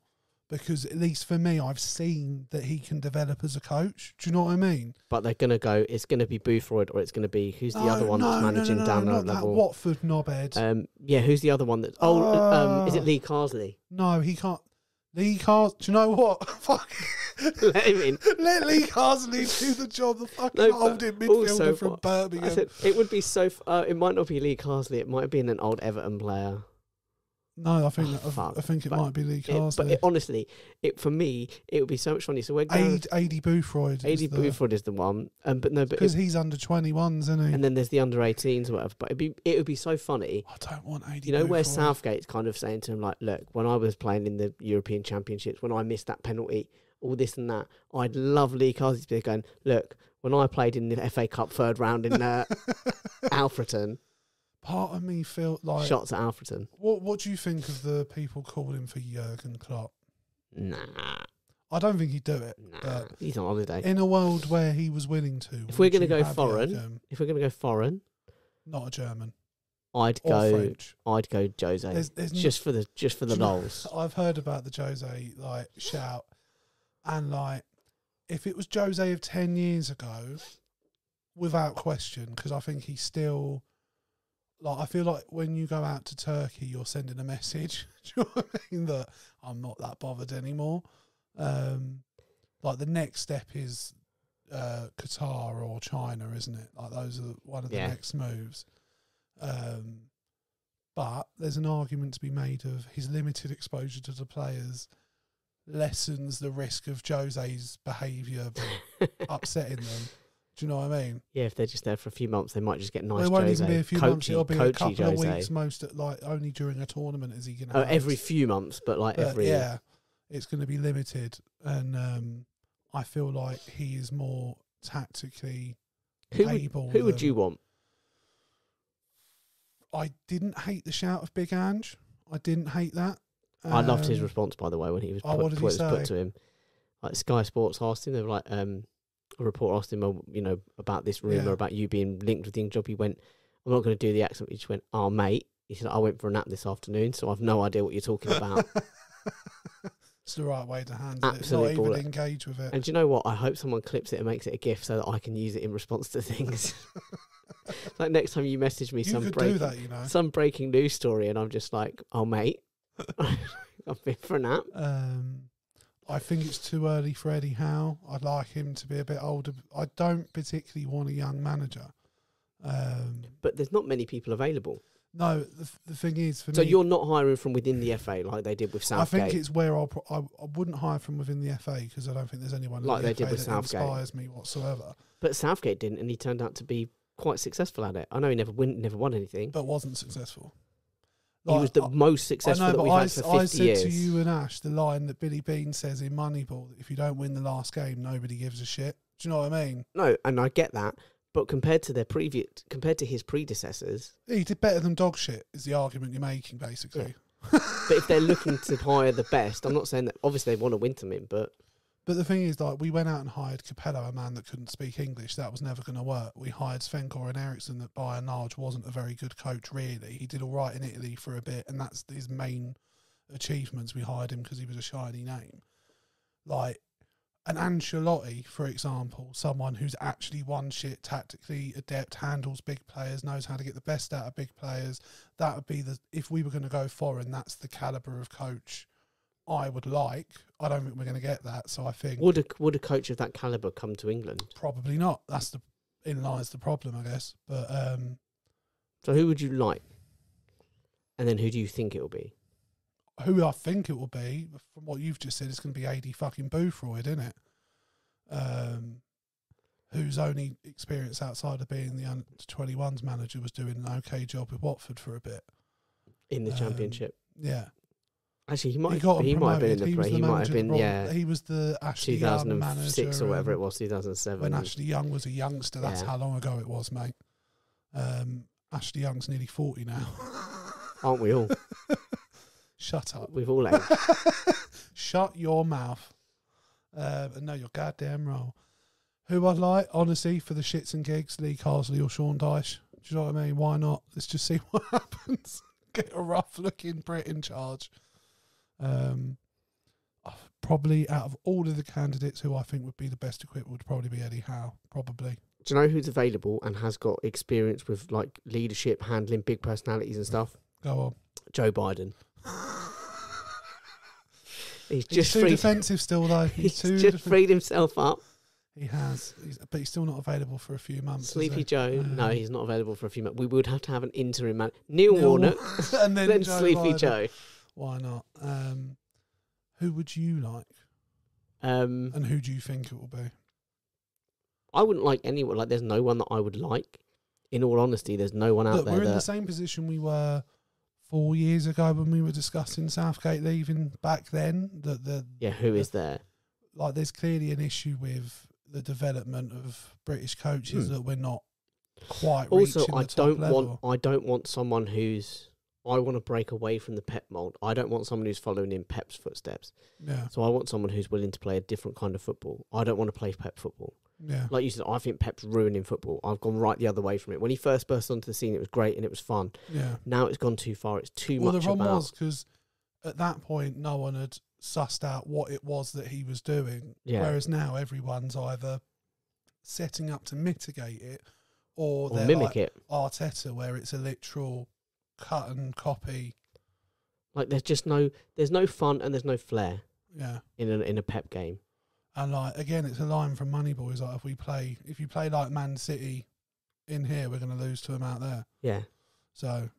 Because at least for me, I've seen that he can develop as a coach. Do you know what I mean? But they're going to go, it's going to be Boothroyd, or it's going to be, who's the other one that's managing down that level? That Watford knobhead. Who's the other one that's... is it Lee Carsley? No, he can't. Lee Carsley, do you know what? Fuck. Let him in. Let Lee Carsley do the job, the fucking holding midfielder from Birmingham. I said, it would be so... it might not be Lee Carsley, it might have been an old Everton player. No, I think it might be Lee Carsley. Honestly, for me, it would be so much funny. So we're going... A.D. Boothroyd. A.D. Boothroyd is the one. Because he's under 21s, isn't he? And then there's the under 18s or whatever. But it would be so funny. I don't want A.D. You know, where Southgate's kind of saying to him, like, look, when I was playing in the European Championships, when I missed that penalty, all this and that, I'd love Lee Carsley to be going, look, when I played in the FA Cup third round in Alfreton... Part of me felt like... Shots at Alfreton. What do you think of the people calling for Jurgen Klopp? Nah. I don't think he'd do it. Nah, but he's on holiday. In a world where he was willing to... If we're going to go foreign... Not a German. I'd go French. I'd go Jose. There's just for the lols. I've heard about the Jose shout, and if it was Jose of 10 years ago, without question, because I think he's still... I feel like when you go out to Turkey, you're sending a message. Do you know what I mean? That I'm not that bothered anymore. The next step is Qatar or China, isn't it? Those are one of the next moves. But there's an argument to be made of his limited exposure to the players lessens the risk of Jose's behaviour upsetting them. Do you know what I mean? Yeah, if they're just there for a few months, they might just get nice Well, it won't Jose. even be a few months. It'll be a coachy couple of Jose. weeks, only during a tournament is he going to. Oh, every few months, but every. Yeah, it's going to be limited, and I feel like he is more tactically able. Who would you want? I didn't hate the shout of Big Ange. I didn't hate that. I loved his response, by the way, when he was what did he say? put to him. Like Sky Sports asked him, they were like, a reporter asked him, about this rumour about you being linked with the job. He went, I'm not going to do the accent. He just went, oh, mate. He said, I went for a nap this afternoon, so I've no idea what you're talking about. It's the right way to handle Absolute it. Not even engage with it. And do you know what? I hope someone clips it and makes it a GIF so that I can use it in response to things. Like next time you message me some breaking news story, and I'm just like, oh, mate, I've been for a nap. I think it's too early for Eddie Howe. I'd like him to be a bit older. I don't particularly want a young manager. But there's not many people available. No, the thing is, for me... So you're not hiring from within the FA like they did with Southgate? I think it's where I wouldn't hire from within the FA because I don't think there's anyone like in the they FA did with that Southgate inspires me whatsoever. But Southgate didn't, and he turned out to be quite successful at it. I know he never won anything. But wasn't successful. He was the most successful that we've had for 50 years. I said to you and Ash the line that Billy Bean says in Moneyball, that if you don't win the last game, nobody gives a shit. Do you know what I mean? No, and I get that. But compared to his predecessors... He did better than dog shit, is the argument you're making, basically. Yeah. But if they're looking to hire the best, I'm not saying that... Obviously, they want to win to him, but... But the thing is, like, we went out and hired Capello, a man that couldn't speak English. That was never going to work. We hired Sven-Goran Eriksson, that by and large wasn't a very good coach, really. He did all right in Italy for a bit, and that's his main achievements. We hired him because he was a shiny name. Like, an Ancelotti, for example, someone who's actually won shit, tactically adept, handles big players, knows how to get the best out of big players. That would be if we were going to go foreign, that's the calibre of coach I would like. I don't think we're going to get that, so I think... Would a coach of that calibre come to England? Probably not. In lies the problem, I guess. But so who would you like? And then who do you think it will be? Who I think it will be, from what you've just said, it's going to be AD fucking Boothroyd, isn't it? Whose only experience outside of being the under-21s manager was doing an okay job with Watford for a bit. In the Championship? Yeah. Actually, he might have been in the He might have been, He was the Ashley Young manager. 2006 or whatever it was, 2007. When Ashley Young was a youngster, that's how long ago it was, mate. Ashley Young's nearly 40 now. Aren't we all? Shut up. We've all aged. Shut your mouth. And know your goddamn role. Who I'd like, honestly, for the shits and gigs, Lee Carsley or Sean Dyche. Do you know what I mean? Why not? Let's just see what happens. Get a rough-looking Brit in charge. Probably out of all of the candidates, who I think would be the best equipped would probably be Eddie Howe. Probably. Do you know who's available and has got experience with like leadership, handling big personalities and stuff? Go on. Joe Biden. He's too defensive still, though. He's just freed himself up. He has, but he's still not available for a few months. Sleepy Joe, no, he's not available for a few months. We would have to have an interim man, Neil Warnock, and then Sleepy Biden. Joe. Why not? Who would you like? And who do you think it will be? I wouldn't like anyone. Like, there's no one that I would like. In all honesty, there's no one out there. We're in the same position we were 4 years ago when we were discussing Southgate leaving back then. Who is there? Like, there's clearly an issue with the development of British coaches that we're not quite reaching the top level. I don't want someone who's... I want to break away from the Pep mould. I don't want someone who's following in Pep's footsteps. Yeah. So I want someone who's willing to play a different kind of football. I don't want to play Pep football. Yeah. Like you said, I think Pep's ruining football. I've gone right the other way from it. When he first burst onto the scene, it was great and it was fun. Yeah. Now it's gone too far. It's too much. Well, the problem was because at that point, no one had sussed out what it was that he was doing. Yeah. Whereas now everyone's either setting up to mitigate it or they're mimic like it. Arteta, where it's a literal cut and copy. Like there's no fun and there's no flair. Yeah. In a Pep game. And like again, it's a line from Moneyball. It's like if you play like Man City in here, we're going to lose to them out there. Yeah. So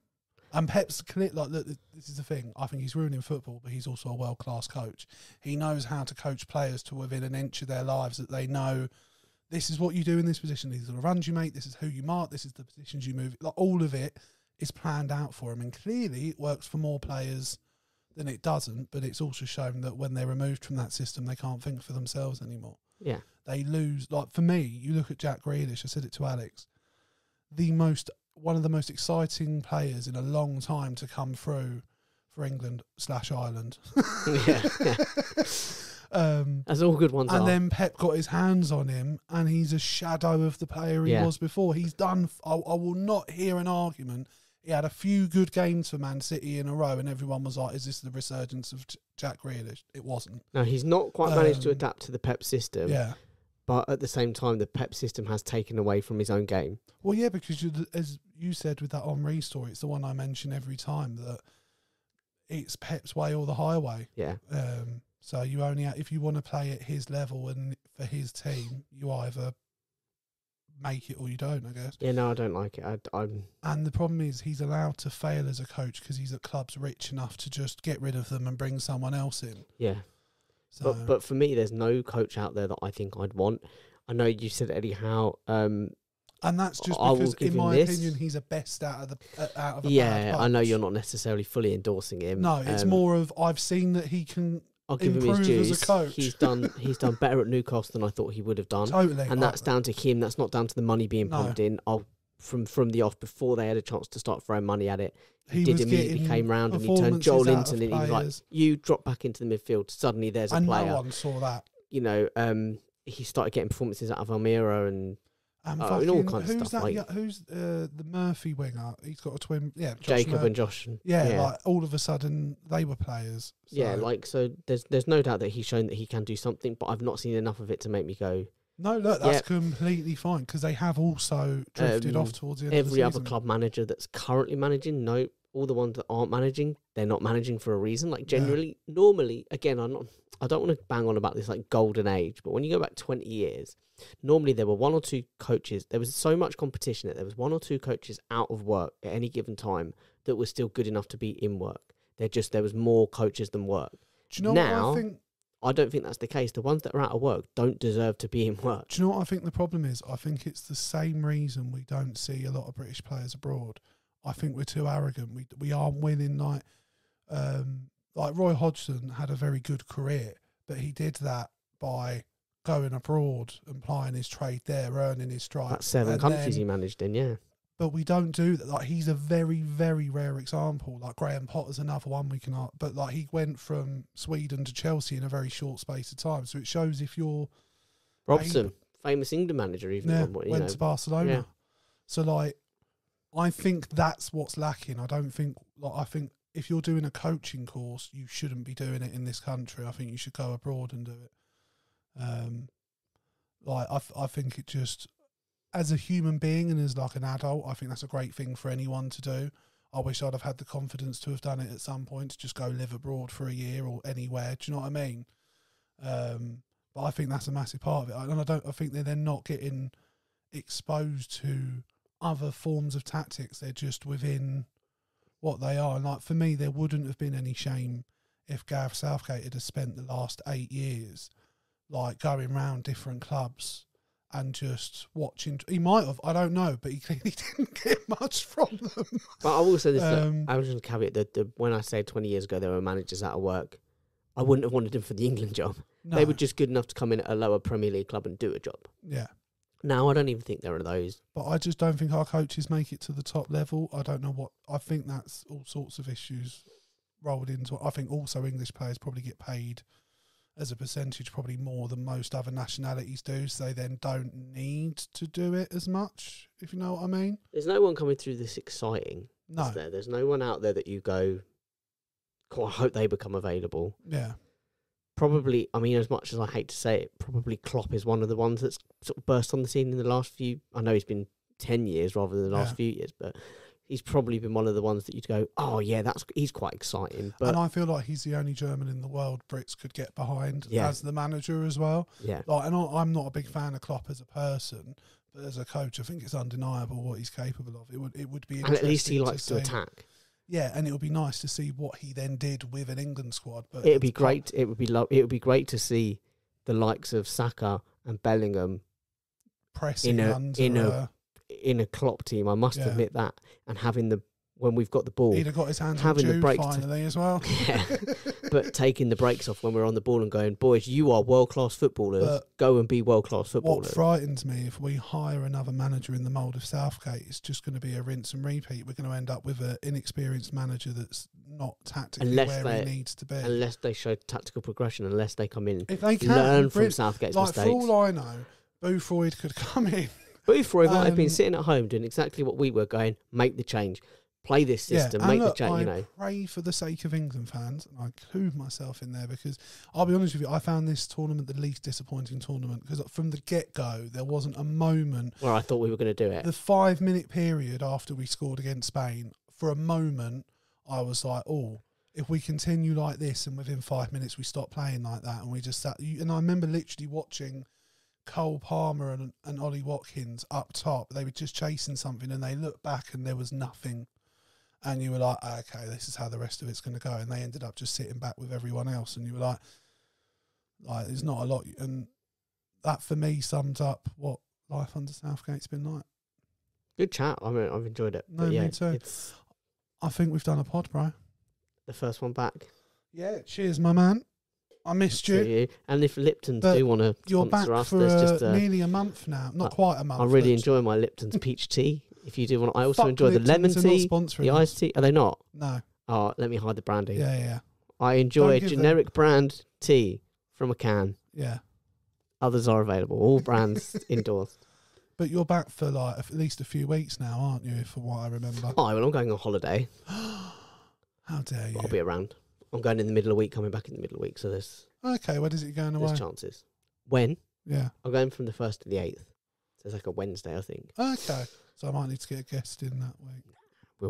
And Pep's clear, like, look, this is the thing. I think he's ruining football, but he's also a world-class coach. He knows how to coach players to within an inch of their lives, that they know this is what you do in this position. These are the runs you make. This is who you mark. This is the positions you move. Like, all of it is planned out for him. And clearly it works for more players than it doesn't, but it's also shown that when they're removed from that system, they can't think for themselves anymore. Yeah. They lose. Like, for me, you look at Jack Grealish, I said it to Alex, one of the most exciting players in a long time to come through for England/Ireland. Yeah. That's all good ones. And then Pep got his hands on him, and he's a shadow of the player he was before. He's done. I will not hear an argument. He had a few good games for Man City in a row, and everyone was like, "Is this the resurgence of Jack Grealish?" It wasn't. No, he's not quite managed to adapt to the Pep system. Yeah. But at the same time, the Pep system has taken away from his own game. Well, yeah, because as you said with that Henry story, it's the one I mention every time, that it's Pep's way or the highway. Yeah. So you only, if you want to play at his level and for his team, you either make it or you don't, I guess. Yeah, no, I don't like it. And the problem is he's allowed to fail as a coach because he's at clubs rich enough to just get rid of them and bring someone else in. Yeah. So, But for me, there's no coach out there that I think I'd want. I know you said, Eddie Howe. And that's just I will because, give in him my this. opinion, he's a best out of a bad I know bunch. you're not necessarily fully endorsing him. No, it's more of, I've seen that he can I'll give him his improve dues. as a coach. He's done better at Newcastle than I thought he would have done. Totally. And that's down to him. That's not down to the money being No. pumped in. From the off, before they had a chance to start throwing money at it, he He did was immediately getting came round and he turned performances Joel out Linton of and he was like, players. "You drop back into the midfield." Suddenly, there's a and player. no one saw that. You know, he started getting performances out of Almira and And and all kinds of who's stuff. that? Like Who's the Murphy winger? He's got a twin. Yeah, Josh Jacob Murphy. and Josh. Yeah, like all of a sudden they were players. So. Yeah, so there's no doubt that he's shown that he can do something, but I've not seen enough of it to make me go. No, look, that's Yep. completely fine because they have also drifted off towards the end of Every the other season. club manager that's currently managing, no, all the ones that aren't managing, they're not managing for a reason. Like generally, normally, again, I don't want to bang on about this like golden age, but when you go back 20 years, normally there were one or two coaches. There was so much competition that there was one or two coaches out of work at any given time that were still good enough to be in work. There was more coaches than work. Do you know now, what I think? I don't think that's the case. The ones that are out of work don't deserve to be in work. Do you know what I think the problem is? I think it's the same reason we don't see a lot of British players abroad. I think we're too arrogant. We aren't winning like Roy Hodgson had a very good career, but he did that by going abroad and plying his trade there, earning his stripes. That's 7 countries he managed in, yeah. But we don't do that. Like, he's a very, very rare example. Like, Graham Potter's another one we can... But, like, he went from Sweden to Chelsea in a very short space of time. So it shows if you're... Robson, famous England manager, even. Went to Barcelona. Yeah. So, like, I think that's what's lacking. I don't think... Like, I think if you're doing a coaching course, you shouldn't be doing it in this country. I think you should go abroad and do it. I think it just... As a human being and as like an adult, I think that's a great thing for anyone to do. I wish I'd have had the confidence to have done it at some point, to just go live abroad for a year or anywhere. Do you know what I mean? But I think that's a massive part of it. And I think they're not getting exposed to other forms of tactics. They're just within what they are. And like, for me, there wouldn't have been any shame if Gareth Southgate had spent the last 8 years like going around different clubs and just watching. He might have, I don't know, but he clearly didn't get much from them. But I will say this, I was just caveat that when I say 20 years ago there were managers out of work, I wouldn't have wanted them for the England job. No. They were just good enough to come in at a lower Premier League club and do a job. Yeah. Now, I don't even think there are those. But I just don't think our coaches make it to the top level. I don't know what... I think that's all sorts of issues rolled into it. I think also English players probably get paid as a percentage probably more than most other nationalities do, so they then don't need to do it as much, if you know what I mean. There's no one coming through this exciting. No. Is there? There's no one out there that you go, God, I hope they become available. Yeah. Probably, I mean, as much as I hate to say it, probably Klopp is one of the ones that's sort of burst on the scene in the last few... I know he's been 10 years rather than the last few years, but he's probably been one of the ones that you'd go, oh, yeah, he's quite exciting. But and I feel like he's the only German in the world Brits could get behind as the manager as well. Yeah. Like, and I'm not a big fan of Klopp as a person, but as a coach, I think it's undeniable what he's capable of. It would be interesting. And at least he likes to attack. Yeah, and it would be nice to see what he then did with an England squad. But It'd be great. It would be great to see the likes of Saka and Bellingham pressing in a Klopp team. I must admit that, and having when we've got the ball, he'd have got his hands having on the break finally as well. Yeah, but taking the breaks off when we're on the ball and going, boys, you are world class footballers. Go and be world class footballers. What frightens me, if we hire another manager in the mould of Southgate, it's just going to be a rinse and repeat. We're going to end up with an inexperienced manager that's not tactically where he needs to be. Unless they show tactical progression, unless they come in, if they can learn from Southgate's mistakes. For all I know, Boothroyd could come in. Boothroyd might have been sitting at home doing exactly what we were going, make the change. Play this system, make the change, I pray for the sake of England fans, and I include myself in there, because I'll be honest with you, I found this tournament the least disappointing tournament, because from the get-go, there wasn't a moment where I thought we were going to do it. The 5-minute period after we scored against Spain, for a moment, I was like, oh, if we continue like this and within 5 minutes we stop playing like that, and we just sat... And I remember literally watching Cole Palmer and Ollie Watkins up top. They were just chasing something, and they looked back and there was nothing. And you were like, okay, this is how the rest of it's going to go. And they ended up just sitting back with everyone else. And you were like, there's not a lot. And that, for me, sums up what life under Southgate's been like. Good chat. I mean, I've enjoyed it. No, me too. I think we've done a pod, bro. The first one back. Yeah, cheers, my man. I missed you. And if Lipton's do want to you're back sponsor us, for there's just nearly a month now. Not quite a month. I really enjoy my Lipton's peach tea. If you do want, I also enjoy the lemon tea, the iced tea. Are they not? No. Oh, let me hide the branding. Yeah. I enjoy a generic brand tea from a can. Yeah. Others are available. All brands endorsed. But you're back for at least a few weeks now, aren't you? From what I remember. Oh, well, I'm going on holiday. How dare you? I'll be around. I'm going in the middle of the week, coming back in the middle of the week. So there's... Okay, when is it going away? There's chances. When? Yeah. I'm going from the 1st to the 8th. So it's like a Wednesday, I think. Okay. So I might need to get a guest in that week.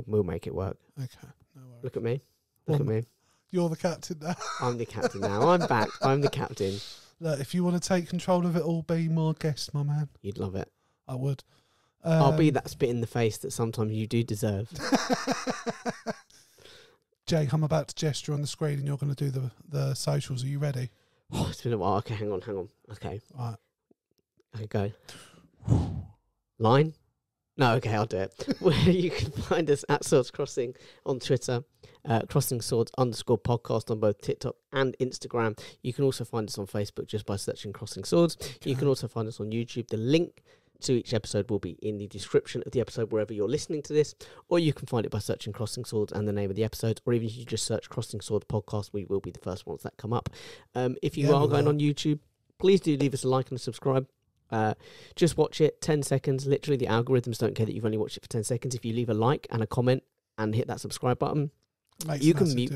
We'll make it work. Okay, no worries. Look at me. Look at me. You're the captain now. I'm the captain now. I'm back. I'm the captain. Look, if you want to take control of it all, be my guest, my man. You'd love it. I would. I'll be that spit in the face that sometimes you do deserve. Jake, I'm about to gesture on the screen and you're going to do the socials. Are you ready? Oh, it's been a while. Okay, hang on. Okay. All right. Okay, go. Line? No, okay, I'll do it. Where you can find us at Swords Crossing on Twitter, CrossingSwords_podcast on both TikTok and Instagram. You can also find us on Facebook just by searching Crossing Swords. Okay. You can also find us on YouTube. The link to each episode will be in the description of the episode wherever you're listening to this, or you can find it by searching Crossing Swords and the name of the episode, or even if you just search Crossing Swords Podcast, we will be the first ones that come up. If you are going on YouTube, please do leave us a like and a subscribe. Just watch it 10 seconds. Literally, the algorithms don't care that you've only watched it for 10 seconds. If you leave a like and a comment and hit that subscribe button, you can mute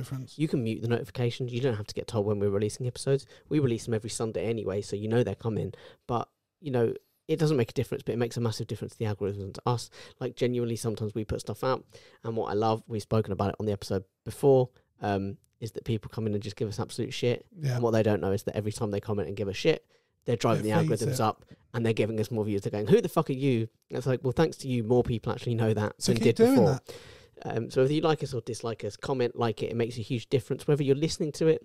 the notifications. You don't have to get told when we're releasing episodes. We release them every Sunday anyway, so you know they're coming. But it doesn't make a difference, but it makes a massive difference to the algorithm and to us. Like, genuinely, sometimes we put stuff out, and what I love, we've spoken about it on the episode before, is that people come in and just give us absolute shit. Yeah. And what they don't know is that every time they comment and give us shit, they're driving the algorithms up, and they're giving us more views. They're going, who the fuck are you? It's like, well, thanks to you, more people actually know that than did before. So if you like us or dislike us, comment, like it. It makes a huge difference. Whether you're listening to it,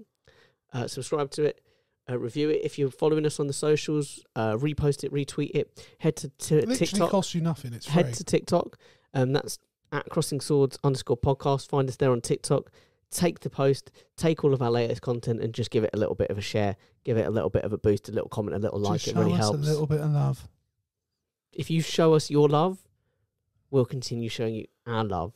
subscribe to it, review it. If you're following us on the socials, repost it, retweet it. Head to TikTok. It literally costs you nothing. It's free. Head to TikTok. That's at CrossingSwords_podcast. Find us there on TikTok. Take the post, take all of our latest content, and just give it a little bit of a share. Give it a little bit of a boost, a little comment, a little like. It really helps. A little bit of love. If you show us your love, we'll continue showing you our love.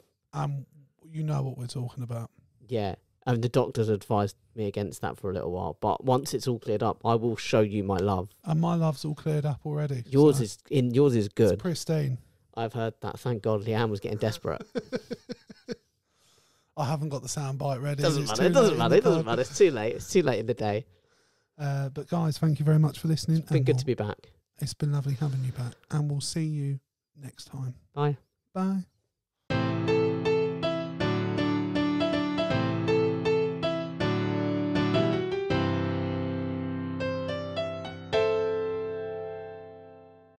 You know what we're talking about. Yeah. And the doctors advised me against that for a little while. But once it's all cleared up, I will show you my love. And my love's all cleared up already. Yours is good. It's pristine. I've heard that. Thank God Leanne was getting desperate. I haven't got the sound bite ready. It doesn't matter. It's too late. It's too late in the day. But guys, thank you very much for listening. It's been good to be back. It's been lovely having you back. And we'll see you next time. Bye. Bye.